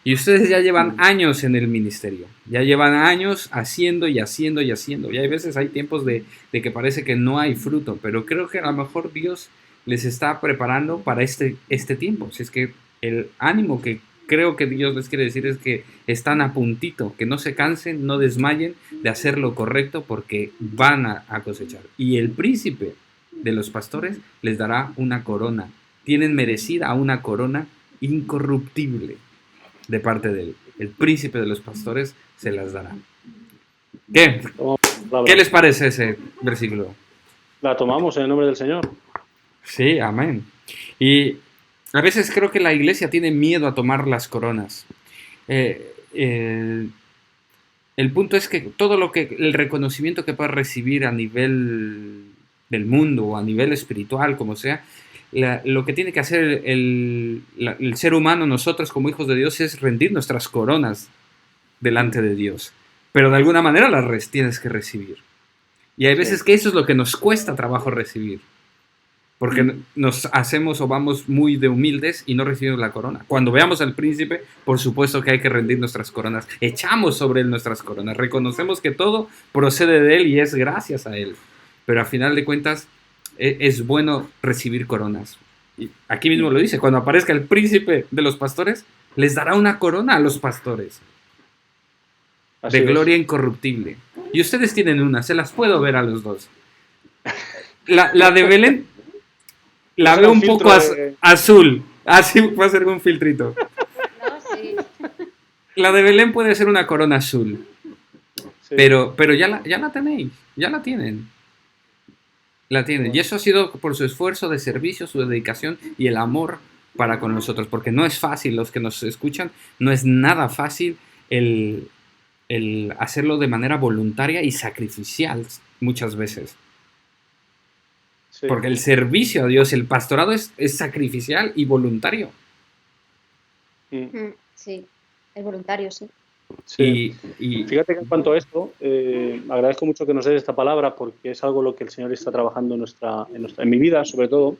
Y ustedes ya llevan años en el ministerio, ya llevan años haciendo y haciendo y haciendo. Y hay veces, hay tiempos de que parece que no hay fruto, pero creo que a lo mejor Dios les está preparando para este tiempo. Si es que el ánimo que creo que Dios les quiere decir es que están a puntito, que no se cansen, no desmayen de hacer lo correcto porque van a cosechar. Y el príncipe de los pastores les dará una corona. Tienen merecida una corona incorruptible de parte de él. El príncipe de los pastores se las dará. ¿Qué les parece ese versículo? La tomamos en el nombre del Señor. Sí, amén. Y a veces creo que la iglesia tiene miedo a tomar las coronas. El punto es que todo el reconocimiento que puedas recibir a nivel del mundo o a nivel espiritual, como sea, lo que tiene que hacer el ser humano, nosotros como hijos de Dios, es rendir nuestras coronas delante de Dios. Pero de alguna manera las tienes que recibir. Y hay veces que eso es lo que nos cuesta trabajo recibir. Porque nos hacemos o vamos muy de humildes y no recibimos la corona. Cuando veamos al príncipe, por supuesto que hay que rendir nuestras coronas. Echamos sobre él nuestras coronas. Reconocemos que todo procede de él y es gracias a él. Pero a final de cuentas, es bueno recibir coronas. Y aquí mismo lo dice, cuando aparezca el príncipe de los pastores, les dará una corona a los pastores. De gloria incorruptible. Y ustedes tienen una, se las puedo ver a los dos. La de Belén, la veo un poco azul. Así puede ser un filtrito. No, sí. La de Belén puede ser una corona azul. Sí. Pero ya la tenéis, ya la tienen. La tienen. Y eso ha sido por su esfuerzo de servicio, su dedicación y el amor para con nosotros. Porque no es fácil, los que nos escuchan, no es nada fácil el hacerlo de manera voluntaria y sacrificial muchas veces. Sí. Porque el servicio a Dios, el pastorado es sacrificial y voluntario. Sí, es voluntario, sí. Sí. Y fíjate que en cuanto a esto, agradezco mucho que nos des esta palabra porque es algo lo que el Señor está trabajando en mi vida, sobre todo.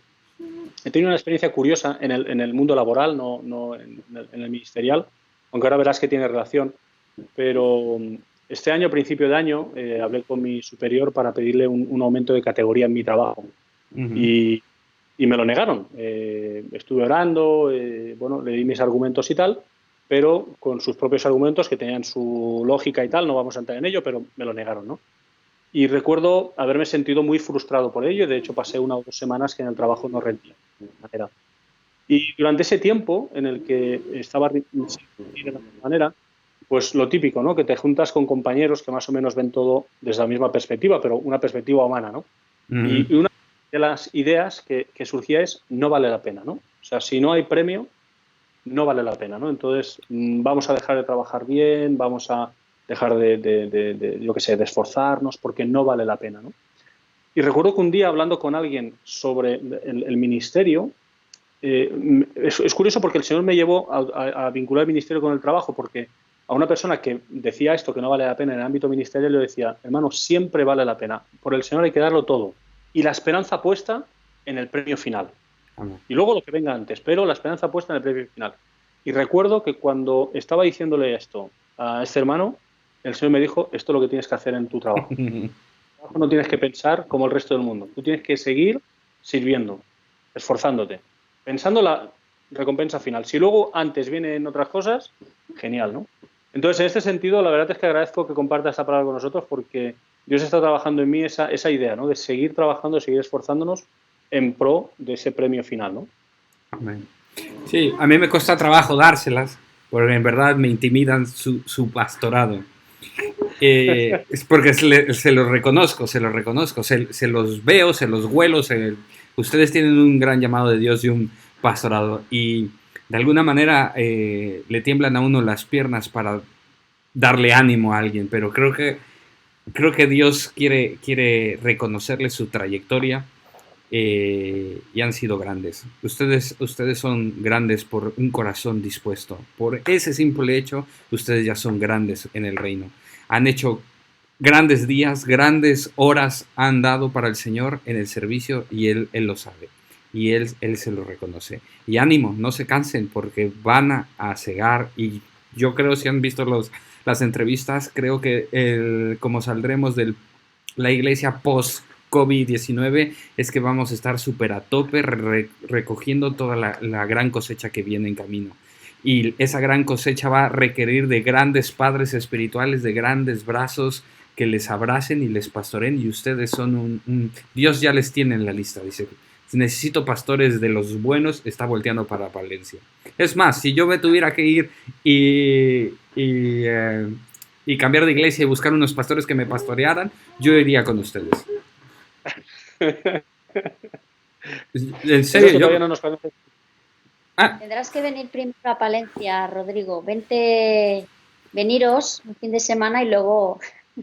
He tenido una experiencia curiosa en el mundo laboral, no en el ministerial, aunque ahora verás que tiene relación. Pero este año, a principio de año, hablé con mi superior para pedirle un aumento de categoría en mi trabajo. Y me lo negaron. Estuve orando, bueno, le di mis argumentos y tal, pero con sus propios argumentos que tenían su lógica y tal, no vamos a entrar en ello, pero me lo negaron, ¿no? Y recuerdo haberme sentido muy frustrado por ello, y de hecho pasé 1 o 2 semanas que en el trabajo no rendía de manera. Y durante ese tiempo en el que estaba de la manera, pues lo típico, ¿no? Que te juntas con compañeros que más o menos ven todo desde la misma perspectiva, pero una perspectiva humana, ¿no? Y una de las ideas que surgía es no vale la pena, ¿no? O sea, si no hay premio, no vale la pena, ¿no? Entonces, vamos a dejar de trabajar bien, vamos a dejar yo qué sé, de esforzarnos porque no vale la pena, ¿no? Y recuerdo que un día hablando con alguien sobre el ministerio, es curioso porque el Señor me llevó a vincular el ministerio con el trabajo, porque a una persona que decía esto, que no vale la pena en el ámbito ministerial, le decía, hermano, siempre vale la pena. Por el Señor hay que darlo todo. Y la esperanza puesta en el premio final. Amén. Y luego lo que venga antes, pero la esperanza puesta en el premio final. Y recuerdo que cuando estaba diciéndole esto a este hermano, el Señor me dijo, esto es lo que tienes que hacer en tu trabajo. No tienes que pensar como el resto del mundo. Tú tienes que seguir sirviendo, esforzándote, pensando la recompensa final. Si luego antes vienen otras cosas, genial, ¿no? Entonces, en este sentido, la verdad es que agradezco que comparta esta palabra con nosotros porque Dios está trabajando en mí esa idea, ¿no? De seguir trabajando, de seguir esforzándonos en pro de ese premio final, ¿no? Amén. Sí, a mí me cuesta trabajo dárselas, porque en verdad me intimidan su pastorado. Es porque se los reconozco, se los veo, se los huelo. Ustedes tienen un gran llamado de Dios y un pastorado, y de alguna manera le tiemblan a uno las piernas para darle ánimo a alguien, pero creo que Dios quiere reconocerle su trayectoria. Y han sido grandes. Ustedes son grandes por un corazón dispuesto. Por ese simple hecho, ustedes ya son grandes en el reino. Han hecho grandes días, grandes horas han dado para el Señor en el servicio, y Él lo sabe. Y Él se lo reconoce. Y ánimo, no se cansen porque van a cegar. Y yo creo, si han visto las entrevistas, creo que como saldremos de la iglesia post-COVID-19 es que vamos a estar súper a tope recogiendo toda la gran cosecha que viene en camino. Y esa gran cosecha va a requerir de grandes padres espirituales, de grandes brazos que les abracen y les pastoren. Y ustedes son Dios ya les tiene en la lista. Dice, necesito pastores de los buenos, está volteando para Valencia. Es más, si yo me tuviera que ir y cambiar de iglesia y buscar unos pastores que me pastorearan, yo iría con ustedes. En serio, yo... todavía no nos conoces. Tendrás que venir primero a Palencia, Rodrigo. Veniros un fin de semana y luego...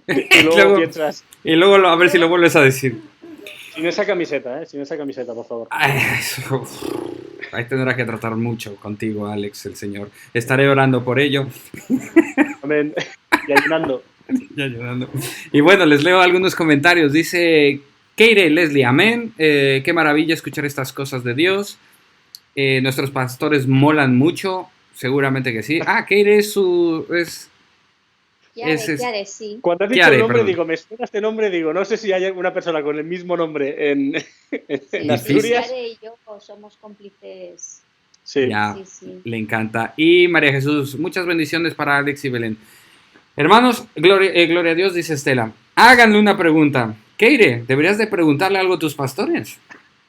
Y luego piensas... Y luego a ver si lo vuelves a decir. Sin esa camiseta, por favor. Ahí tendrá que tratar mucho contigo, Alex, el Señor. Estaré orando por ello. Amén. Y ayunando. Y bueno, les leo algunos comentarios. Dice Keire Leslie, amén. Qué maravilla escuchar estas cosas de Dios. Nuestros pastores molan mucho. Seguramente que sí. Keire Kiare, sí. Cuando has dicho el nombre, digo, me suena este nombre, digo, no sé si hay una persona con el mismo nombre en Asturias. Kiare y yo somos cómplices. Sí. Sí. Le encanta. Y María Jesús, muchas bendiciones para Alex y Belén. Hermanos, gloria a Dios, dice Estela. Háganle una pregunta. Keire, deberías de preguntarle algo a tus pastores.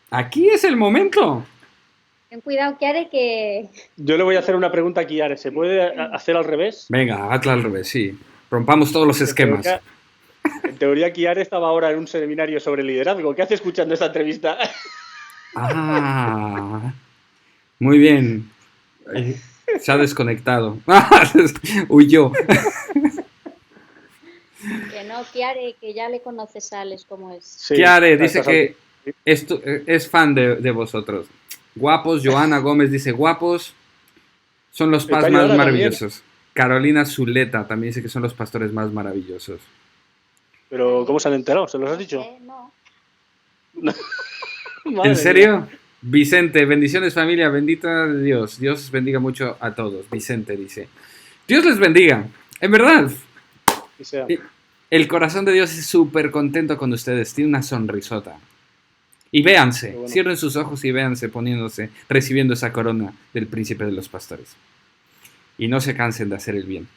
Aquí es el momento. Ten cuidado, Kiare, que... Yo le voy a hacer una pregunta a Kiare. ¿Se puede hacer al revés? Venga, hazla al revés, sí. Rompamos todos los esquemas. En teoría, Kiare estaba ahora en un seminario sobre liderazgo. ¿Qué hace escuchando esta entrevista? Muy bien. Se ha desconectado. Huyó. Que no, Kiare, que ya le conoces a Alex como es. Sí, Kiare dice que es fan de vosotros. Guapos. Joana Gómez dice guapos. Son los pastores más maravillosos. También. Carolina Zuleta también dice que son los pastores más maravillosos. Pero, ¿cómo se han enterado? ¿Se los has dicho? No. ¿En serio? Mía. Vicente, bendiciones familia, bendita Dios. Dios bendiga mucho a todos. Vicente dice, Dios les bendiga. En verdad, el corazón de Dios es súper contento con ustedes. Tiene una sonrisota. Y véanse, bueno. Cierren sus ojos y véanse recibiendo esa corona del príncipe de los pastores. Y no se cansen de hacer el bien.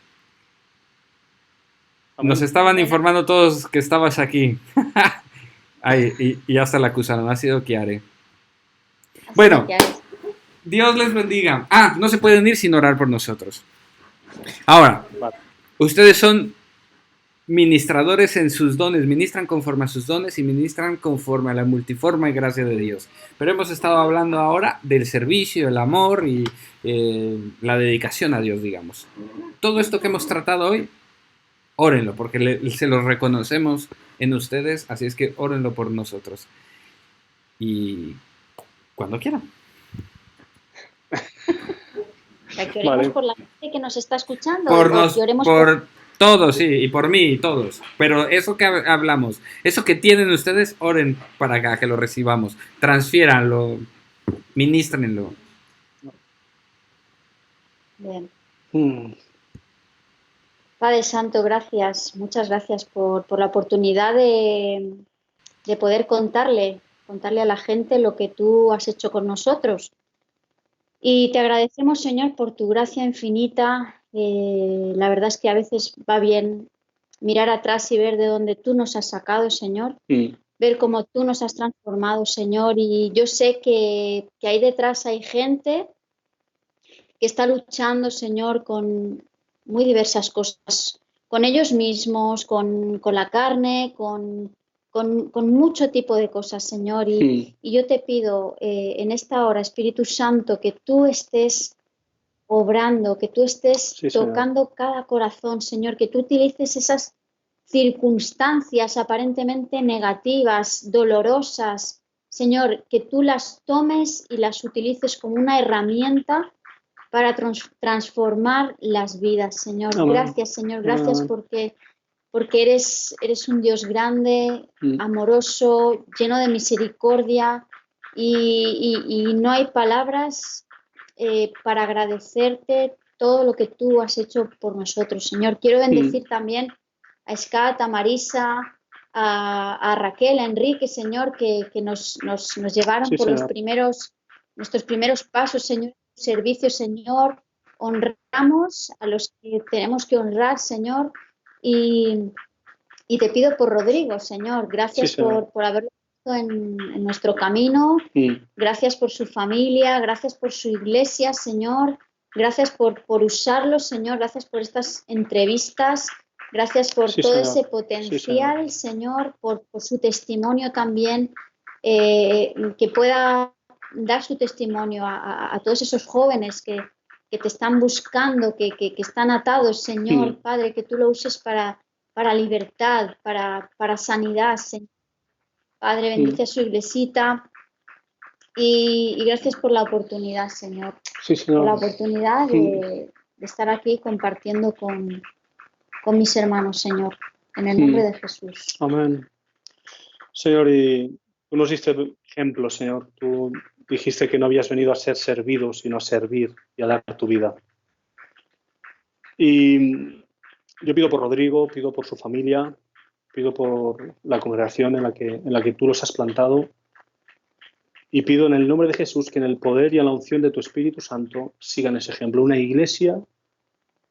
Nos estaban informando todos que estabas aquí. y hasta la acusaron. Ha sido Kiare. Bueno, Dios les bendiga. No se pueden ir sin orar por nosotros. Ahora, ustedes son ministradores en sus dones, ministran conforme a sus dones y ministran conforme a la multiforme gracia de Dios. Pero hemos estado hablando ahora del servicio, el amor y la dedicación a Dios, digamos. Todo esto que hemos tratado hoy, órenlo, porque se lo reconocemos en ustedes, así es que órenlo por nosotros. Y cuando quieran. Que oremos por la gente que nos está escuchando. Por todos, sí, y por mí y todos. Pero eso que hablamos, eso que tienen ustedes, oren para que lo recibamos. Transfiéranlo, ministrenlo. Bien. Padre Santo, gracias, muchas gracias por la oportunidad de poder contarle a la gente lo que tú has hecho con nosotros. Y te agradecemos, Señor, por tu gracia infinita. La verdad es que a veces va bien mirar atrás y ver de dónde tú nos has sacado, Señor. Ver cómo tú nos has transformado, Señor. Y yo sé que ahí detrás hay gente que está luchando, Señor, con muy diversas cosas. Con ellos mismos, con la carne, con mucho tipo de cosas, Señor, y yo te pido en esta hora, Espíritu Santo, que tú estés obrando, que tú estés tocando cada corazón, Señor, que tú utilices esas circunstancias aparentemente negativas, dolorosas, Señor, que tú las tomes y las utilices como una herramienta para transformar las vidas, Señor. Amén. Gracias, Señor, gracias porque eres un Dios grande, amoroso, lleno de misericordia y no hay palabras para agradecerte todo lo que tú has hecho por nosotros, Señor. Quiero bendecir también a Escat, a Marisa, a Raquel, a Enrique, Señor, que nos llevaron por nuestros primeros pasos, Señor, servicio, Señor. Honramos a los que tenemos que honrar, Señor. Y te pido por Rodrigo, Señor, gracias por haberlo puesto en nuestro camino, gracias por su familia, gracias por su iglesia, Señor, gracias por usarlo, Señor, gracias por estas entrevistas, gracias por todo ese potencial, Señor, por su testimonio también, que pueda dar su testimonio a todos esos jóvenes que te están buscando, que están atados, Señor, Padre, que tú lo uses para libertad, para sanidad, Señor. Padre, bendice a su iglesita y gracias por la oportunidad, Señor. Por la oportunidad de estar aquí compartiendo con mis hermanos, Señor, en el nombre de Jesús. Amén. Señor, y tú nos diste ejemplo, Señor. Tú dijiste que no habías venido a ser servido, sino a servir y a dar tu vida. Y yo pido por Rodrigo, pido por su familia, pido por la congregación en la que tú los has plantado y pido en el nombre de Jesús que en el poder y en la unción de tu Espíritu Santo sigan ese ejemplo. Una iglesia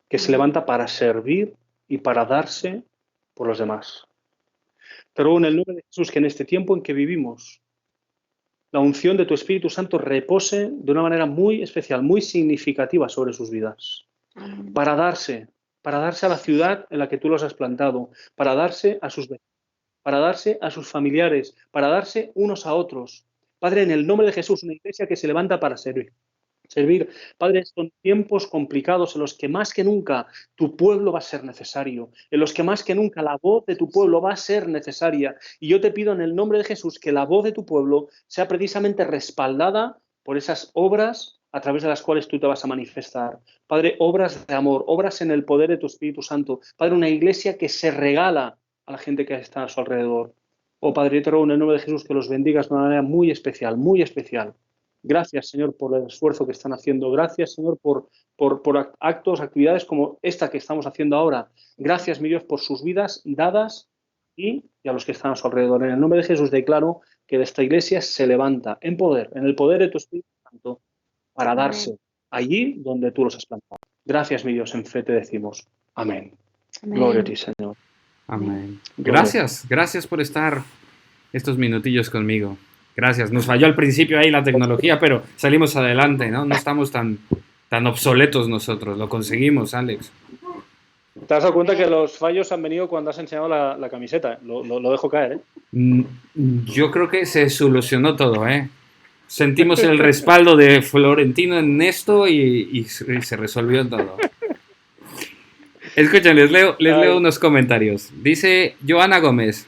que se levanta para servir y para darse por los demás. Pero en el nombre de Jesús que en este tiempo en que vivimos la unción de tu Espíritu Santo repose de una manera muy especial, muy significativa sobre sus vidas. Para darse a la ciudad en la que tú los has plantado, para darse a sus vecinos, para darse a sus familiares, para darse unos a otros. Padre, en el nombre de Jesús, una iglesia que se levanta para servir. Padre, son tiempos complicados en los que más que nunca tu pueblo va a ser necesario, en los que más que nunca la voz de tu pueblo va a ser necesaria. Y yo te pido en el nombre de Jesús que la voz de tu pueblo sea precisamente respaldada por esas obras a través de las cuales tú te vas a manifestar. Padre, obras de amor, obras en el poder de tu Espíritu Santo. Padre, una iglesia que se regala a la gente que está a su alrededor. Oh Padre, yo te ruego en el nombre de Jesús que los bendigas de una manera muy especial, muy especial. Gracias, Señor, por el esfuerzo que están haciendo. Gracias, Señor, por actos, actividades como esta que estamos haciendo ahora. Gracias, mi Dios, por sus vidas dadas y a los que están a su alrededor. En el nombre de Jesús declaro que de esta iglesia se levanta en poder, en el poder de tu Espíritu Santo, para darse allí donde tú los has plantado. Gracias, mi Dios, en fe te decimos. Amén. Gloria a ti, Señor. Amén. Gracias por estar estos minutillos conmigo. Gracias. Nos falló al principio ahí la tecnología, pero salimos adelante, ¿no? No estamos tan obsoletos nosotros. Lo conseguimos, Alex. te has dado cuenta que los fallos han venido cuando has enseñado la camiseta. Lo dejo caer, ¿eh? Yo creo que se solucionó todo, ¿eh? Sentimos el respaldo de Florentino en esto y se resolvió todo. Escuchen, leo unos comentarios. Dice Joana Gómez,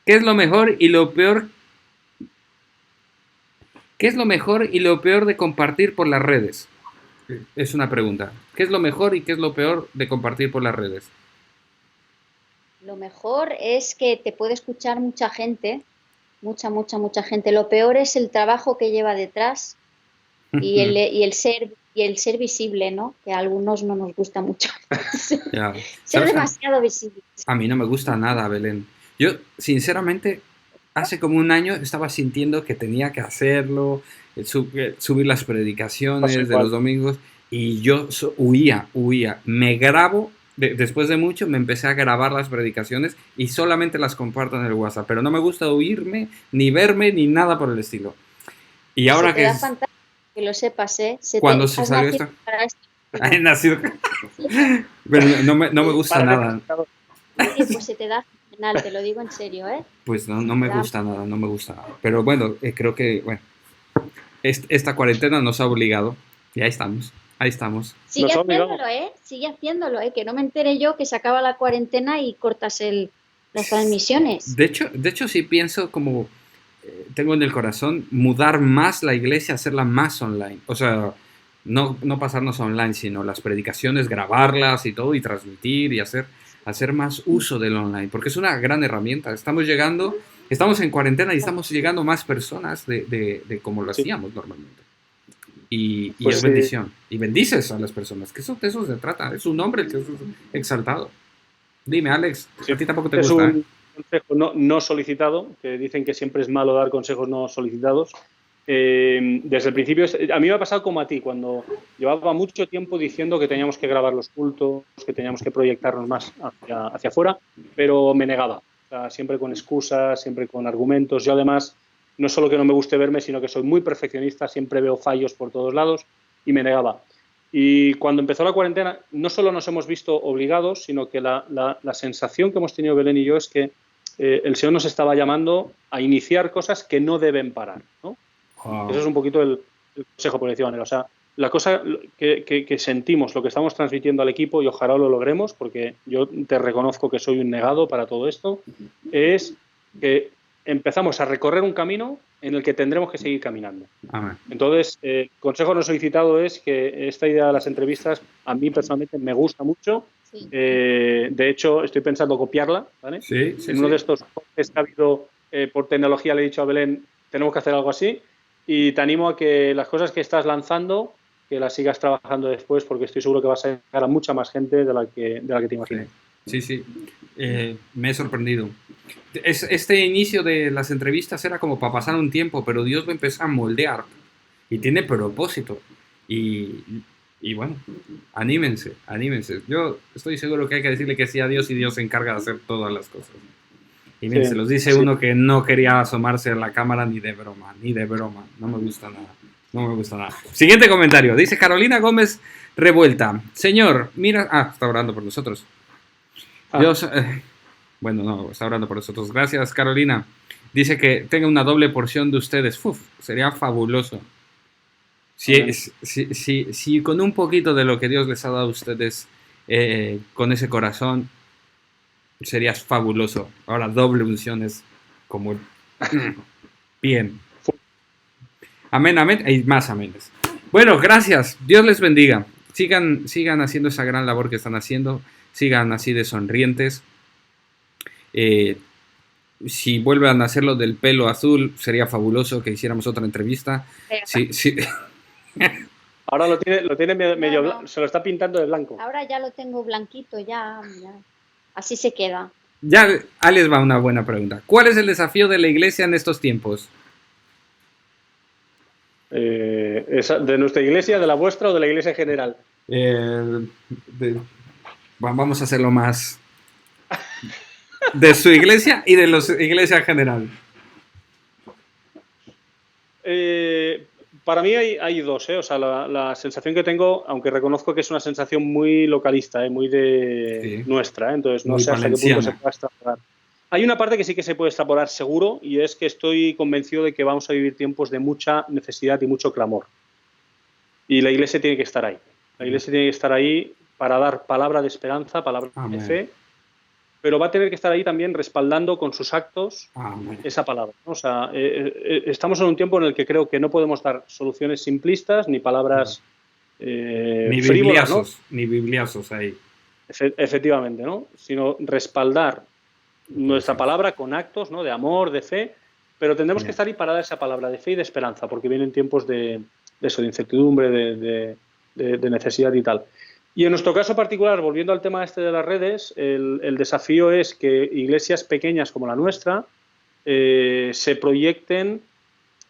¿qué es lo mejor y lo peor? ¿Qué es lo mejor y lo peor de compartir por las redes? Es una pregunta. ¿Qué es lo mejor y qué es lo peor de compartir por las redes? Lo mejor es que te puede escuchar mucha gente, mucha gente. Lo peor es el trabajo que lleva detrás y el ser visible, ¿no? Que a algunos no nos gusta mucho. Ya. Ser demasiado visible. A mí no me gusta nada, Belén. Yo, sinceramente, hace como un año estaba sintiendo que tenía que hacerlo, subir las predicaciones de los domingos, y yo huía. Me grabo, después de mucho, me empecé a grabar las predicaciones y solamente las comparto en el WhatsApp, pero no me gusta oírme, ni verme, ni nada por el estilo. Y ahora que... Que lo sepas, ¿eh? ¿Cuándo se salió esto? He nacido... Pero no me gusta nada. Pues se te da fenomenal, te lo digo en serio, ¿eh? Pues no me gusta nada, no me gusta nada. Pero bueno, creo que esta cuarentena nos ha obligado. Y ahí estamos. Sigue haciéndolo, ¿eh? Sigue haciéndolo, ¿eh? Que no me entere yo que se acaba la cuarentena y cortas las transmisiones. De hecho, sí pienso como... tengo en el corazón mudar más la iglesia, hacerla más online. O sea, no pasarnos online, sino las predicaciones, grabarlas y todo, y transmitir y hacer más uso del online, porque es una gran herramienta. Estamos en cuarentena y estamos llegando más personas de como lo hacíamos normalmente. Y pues es bendición. Y bendices a las personas, que de eso se trata. Es un nombre que es exaltado. Dime, Alex, a ti tampoco te gusta. Es un consejo no solicitado, que dicen que siempre es malo dar consejos no solicitados. Desde el principio, a mí me ha pasado como a ti, cuando llevaba mucho tiempo diciendo que teníamos que grabar los cultos, que teníamos que proyectarnos más hacia afuera, pero me negaba. O sea, siempre con excusas, siempre con argumentos. Yo además, no solo que no me guste verme, sino que soy muy perfeccionista, siempre veo fallos por todos lados y me negaba. Y cuando empezó la cuarentena, no solo nos hemos visto obligados, sino que la sensación que hemos tenido Belén y yo es que el Señor nos estaba llamando a iniciar cosas que no deben parar, ¿no? Wow. Eso es un poquito el consejo, por decir manera. O sea, la cosa que sentimos, lo que estamos transmitiendo al equipo, y ojalá lo logremos, porque yo te reconozco que soy un negado para todo esto, es que empezamos a recorrer un camino en el que tendremos que seguir caminando. Amén. Entonces, consejo no solicitado es que esta idea de las entrevistas a mí personalmente me gusta mucho. Sí. De hecho, estoy pensando copiarla, ¿vale? Sí, en uno de estos cortes que ha habido por tecnología, le he dicho a Belén, tenemos que hacer algo así, y te animo a que las cosas que estás lanzando, que las sigas trabajando después, porque estoy seguro que vas a llegar a mucha más gente de la que te imaginas. Sí. Me he sorprendido. Este inicio de las entrevistas era como para pasar un tiempo, pero Dios lo empezó a moldear y tiene propósito. Y bueno, anímense. Yo estoy seguro que hay que decirle que sí a Dios y Dios se encarga de hacer todas las cosas. Y miren, se los dice uno que no quería asomarse a la cámara ni de broma. No me gusta nada. Siguiente comentario. Dice Carolina Gómez Revuelta. Señor, mira... está orando por nosotros. Dios... está orando por nosotros. Gracias, Carolina. Dice que tenga una doble porción de ustedes. Sería fabuloso. Si con un poquito de lo que Dios les ha dado a ustedes, con ese corazón, sería fabuloso. Ahora, doble unción es como... Bien. Amén. Hay más aménes. Bueno, gracias. Dios les bendiga. Sigan haciendo esa gran labor que están haciendo. Sigan así de sonrientes. Si vuelven a hacerlo del pelo azul, sería fabuloso que hiciéramos otra entrevista. Sí. Ahora lo tiene medio blanco, se lo está pintando de blanco. Ahora ya lo tengo blanquito, ya. Así se queda. Ya, ahí les va una buena pregunta. ¿Cuál es el desafío de la iglesia en estos tiempos? ¿De nuestra iglesia, de la vuestra o de la iglesia en general? Vamos a hacerlo más de su iglesia y de la iglesia en general. Para mí hay dos, ¿eh? O sea, la sensación que tengo, aunque reconozco que es una sensación muy localista, muy de Sí. nuestra, entonces no Muy sé hasta qué punto se valenciana. puede extrapolar. Hay una parte que sí que se puede extrapolar seguro, y es que estoy convencido de que vamos a vivir tiempos de mucha necesidad y mucho clamor. Y la Iglesia tiene que estar ahí. La Iglesia tiene que estar ahí para dar palabra de esperanza, palabra de Amén. fe, pero va a tener que estar ahí también respaldando con sus actos Amén. esa palabra, ¿no? O sea, estamos en un tiempo en el que creo que no podemos dar soluciones simplistas ni palabras Ni frívolas, ¿no? bibliazos, ni bibliazos ahí. Efectivamente, ¿no? Sino respaldar nuestra palabra con actos, ¿no? De amor, de fe, pero tendremos que estar ahí para dar esa palabra de fe y de esperanza, porque vienen tiempos de eso, de incertidumbre, de necesidad y tal. Y en nuestro caso particular, volviendo al tema este de las redes, el desafío es que iglesias pequeñas como la nuestra se proyecten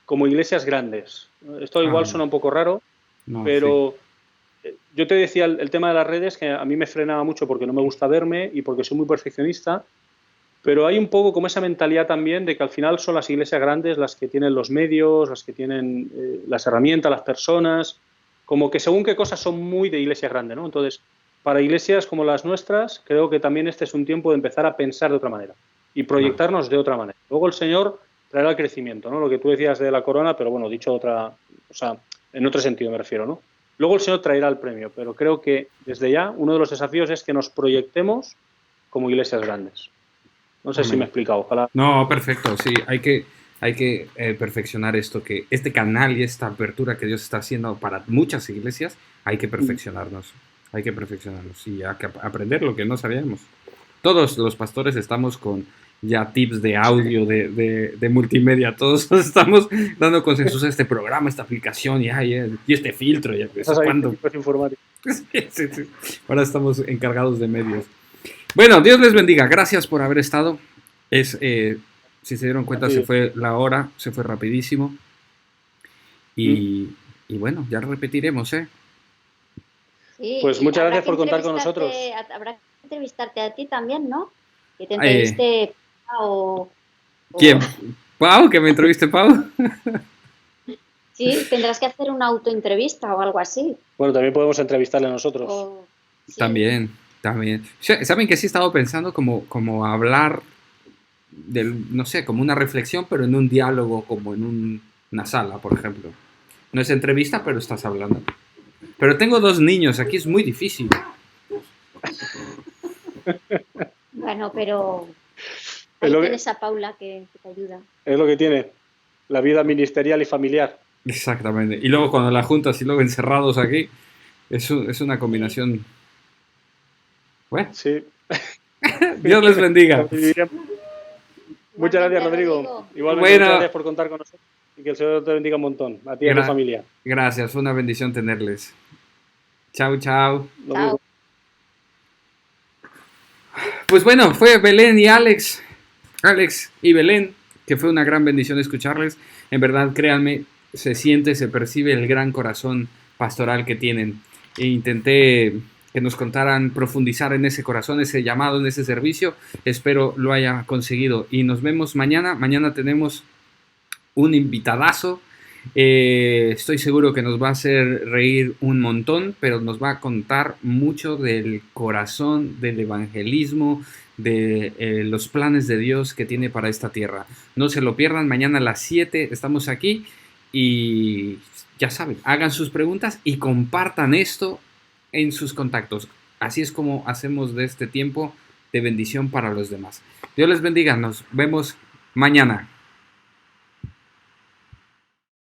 como iglesias grandes. Esto igual suena un poco raro, No, pero yo te decía el tema de las redes, que a mí me frenaba mucho porque no me gusta verme y porque soy muy perfeccionista, pero hay un poco como esa mentalidad también de que al final son las iglesias grandes las que tienen los medios, las que tienen las herramientas, las personas, como que según qué cosas son muy de iglesia grande, ¿no? Entonces, para iglesias como las nuestras, creo que también este es un tiempo de empezar a pensar de otra manera y proyectarnos de otra manera. Luego el Señor traerá el crecimiento, ¿no? Lo que tú decías de la corona, pero bueno, dicho otra, o sea, en otro sentido me refiero, ¿no? Luego el Señor traerá el premio, pero creo que desde ya uno de los desafíos es que nos proyectemos como iglesias grandes. No sé si me he explicado, ojalá. No, perfecto, sí, hay que perfeccionar esto, que este canal y esta apertura que Dios está haciendo para muchas iglesias, hay que perfeccionarnos y hay que aprender lo que no sabíamos. Todos los pastores estamos con ya tips de audio, de multimedia, todos estamos dando consejos a este programa, esta aplicación, y este filtro, ya pues, ¿cuándo? Sí. Ahora estamos encargados de medios. Bueno, Dios les bendiga. Gracias por haber estado. Si se dieron cuenta, se fue la hora, se fue rapidísimo. Y bueno, ya lo repetiremos, ¿eh? Sí, pues muchas gracias por contar con nosotros. Habrá que entrevistarte a ti también, ¿no? Que te entreviste ¿Quién? ¿Pau? ¿Que me entreviste Pau? Sí, tendrás que hacer una autoentrevista o algo así. Bueno, también podemos entrevistarle a nosotros. Sí. También. ¿Saben que sí he estado pensando como hablar no sé, como una reflexión, pero en un diálogo, como en una sala, por ejemplo? No es entrevista, pero estás hablando. Pero tengo 2 niños, aquí es muy difícil. Bueno, pero ahí tienes a Paula que te ayuda. Es lo que tiene, la vida ministerial y familiar. Exactamente. Y luego cuando la juntas y luego encerrados aquí, es una combinación. Bueno. Sí. Dios les bendiga. Muchas gracias, Rodrigo. Igualmente, muchas gracias por contar con nosotros y que el Señor te bendiga un montón, a ti y a tu familia. Gracias, fue una bendición tenerles. Chao, chao. Chao. Pues bueno, fue Belén y Alex y Belén, que fue una gran bendición escucharles. En verdad, créanme, se siente, se percibe el gran corazón pastoral que tienen. E intenté que nos contaran, profundizar en ese corazón, ese llamado, en ese servicio. Espero lo haya conseguido. Y nos vemos mañana. Mañana tenemos un invitadazo. Estoy seguro que nos va a hacer reír un montón, pero nos va a contar mucho del corazón, del evangelismo, de los planes de Dios que tiene para esta tierra. No se lo pierdan, mañana a las 7 estamos aquí y ya saben, hagan sus preguntas y compartan esto en sus contactos. Así es como hacemos de este tiempo de bendición para los demás. Dios les bendiga, nos vemos mañana.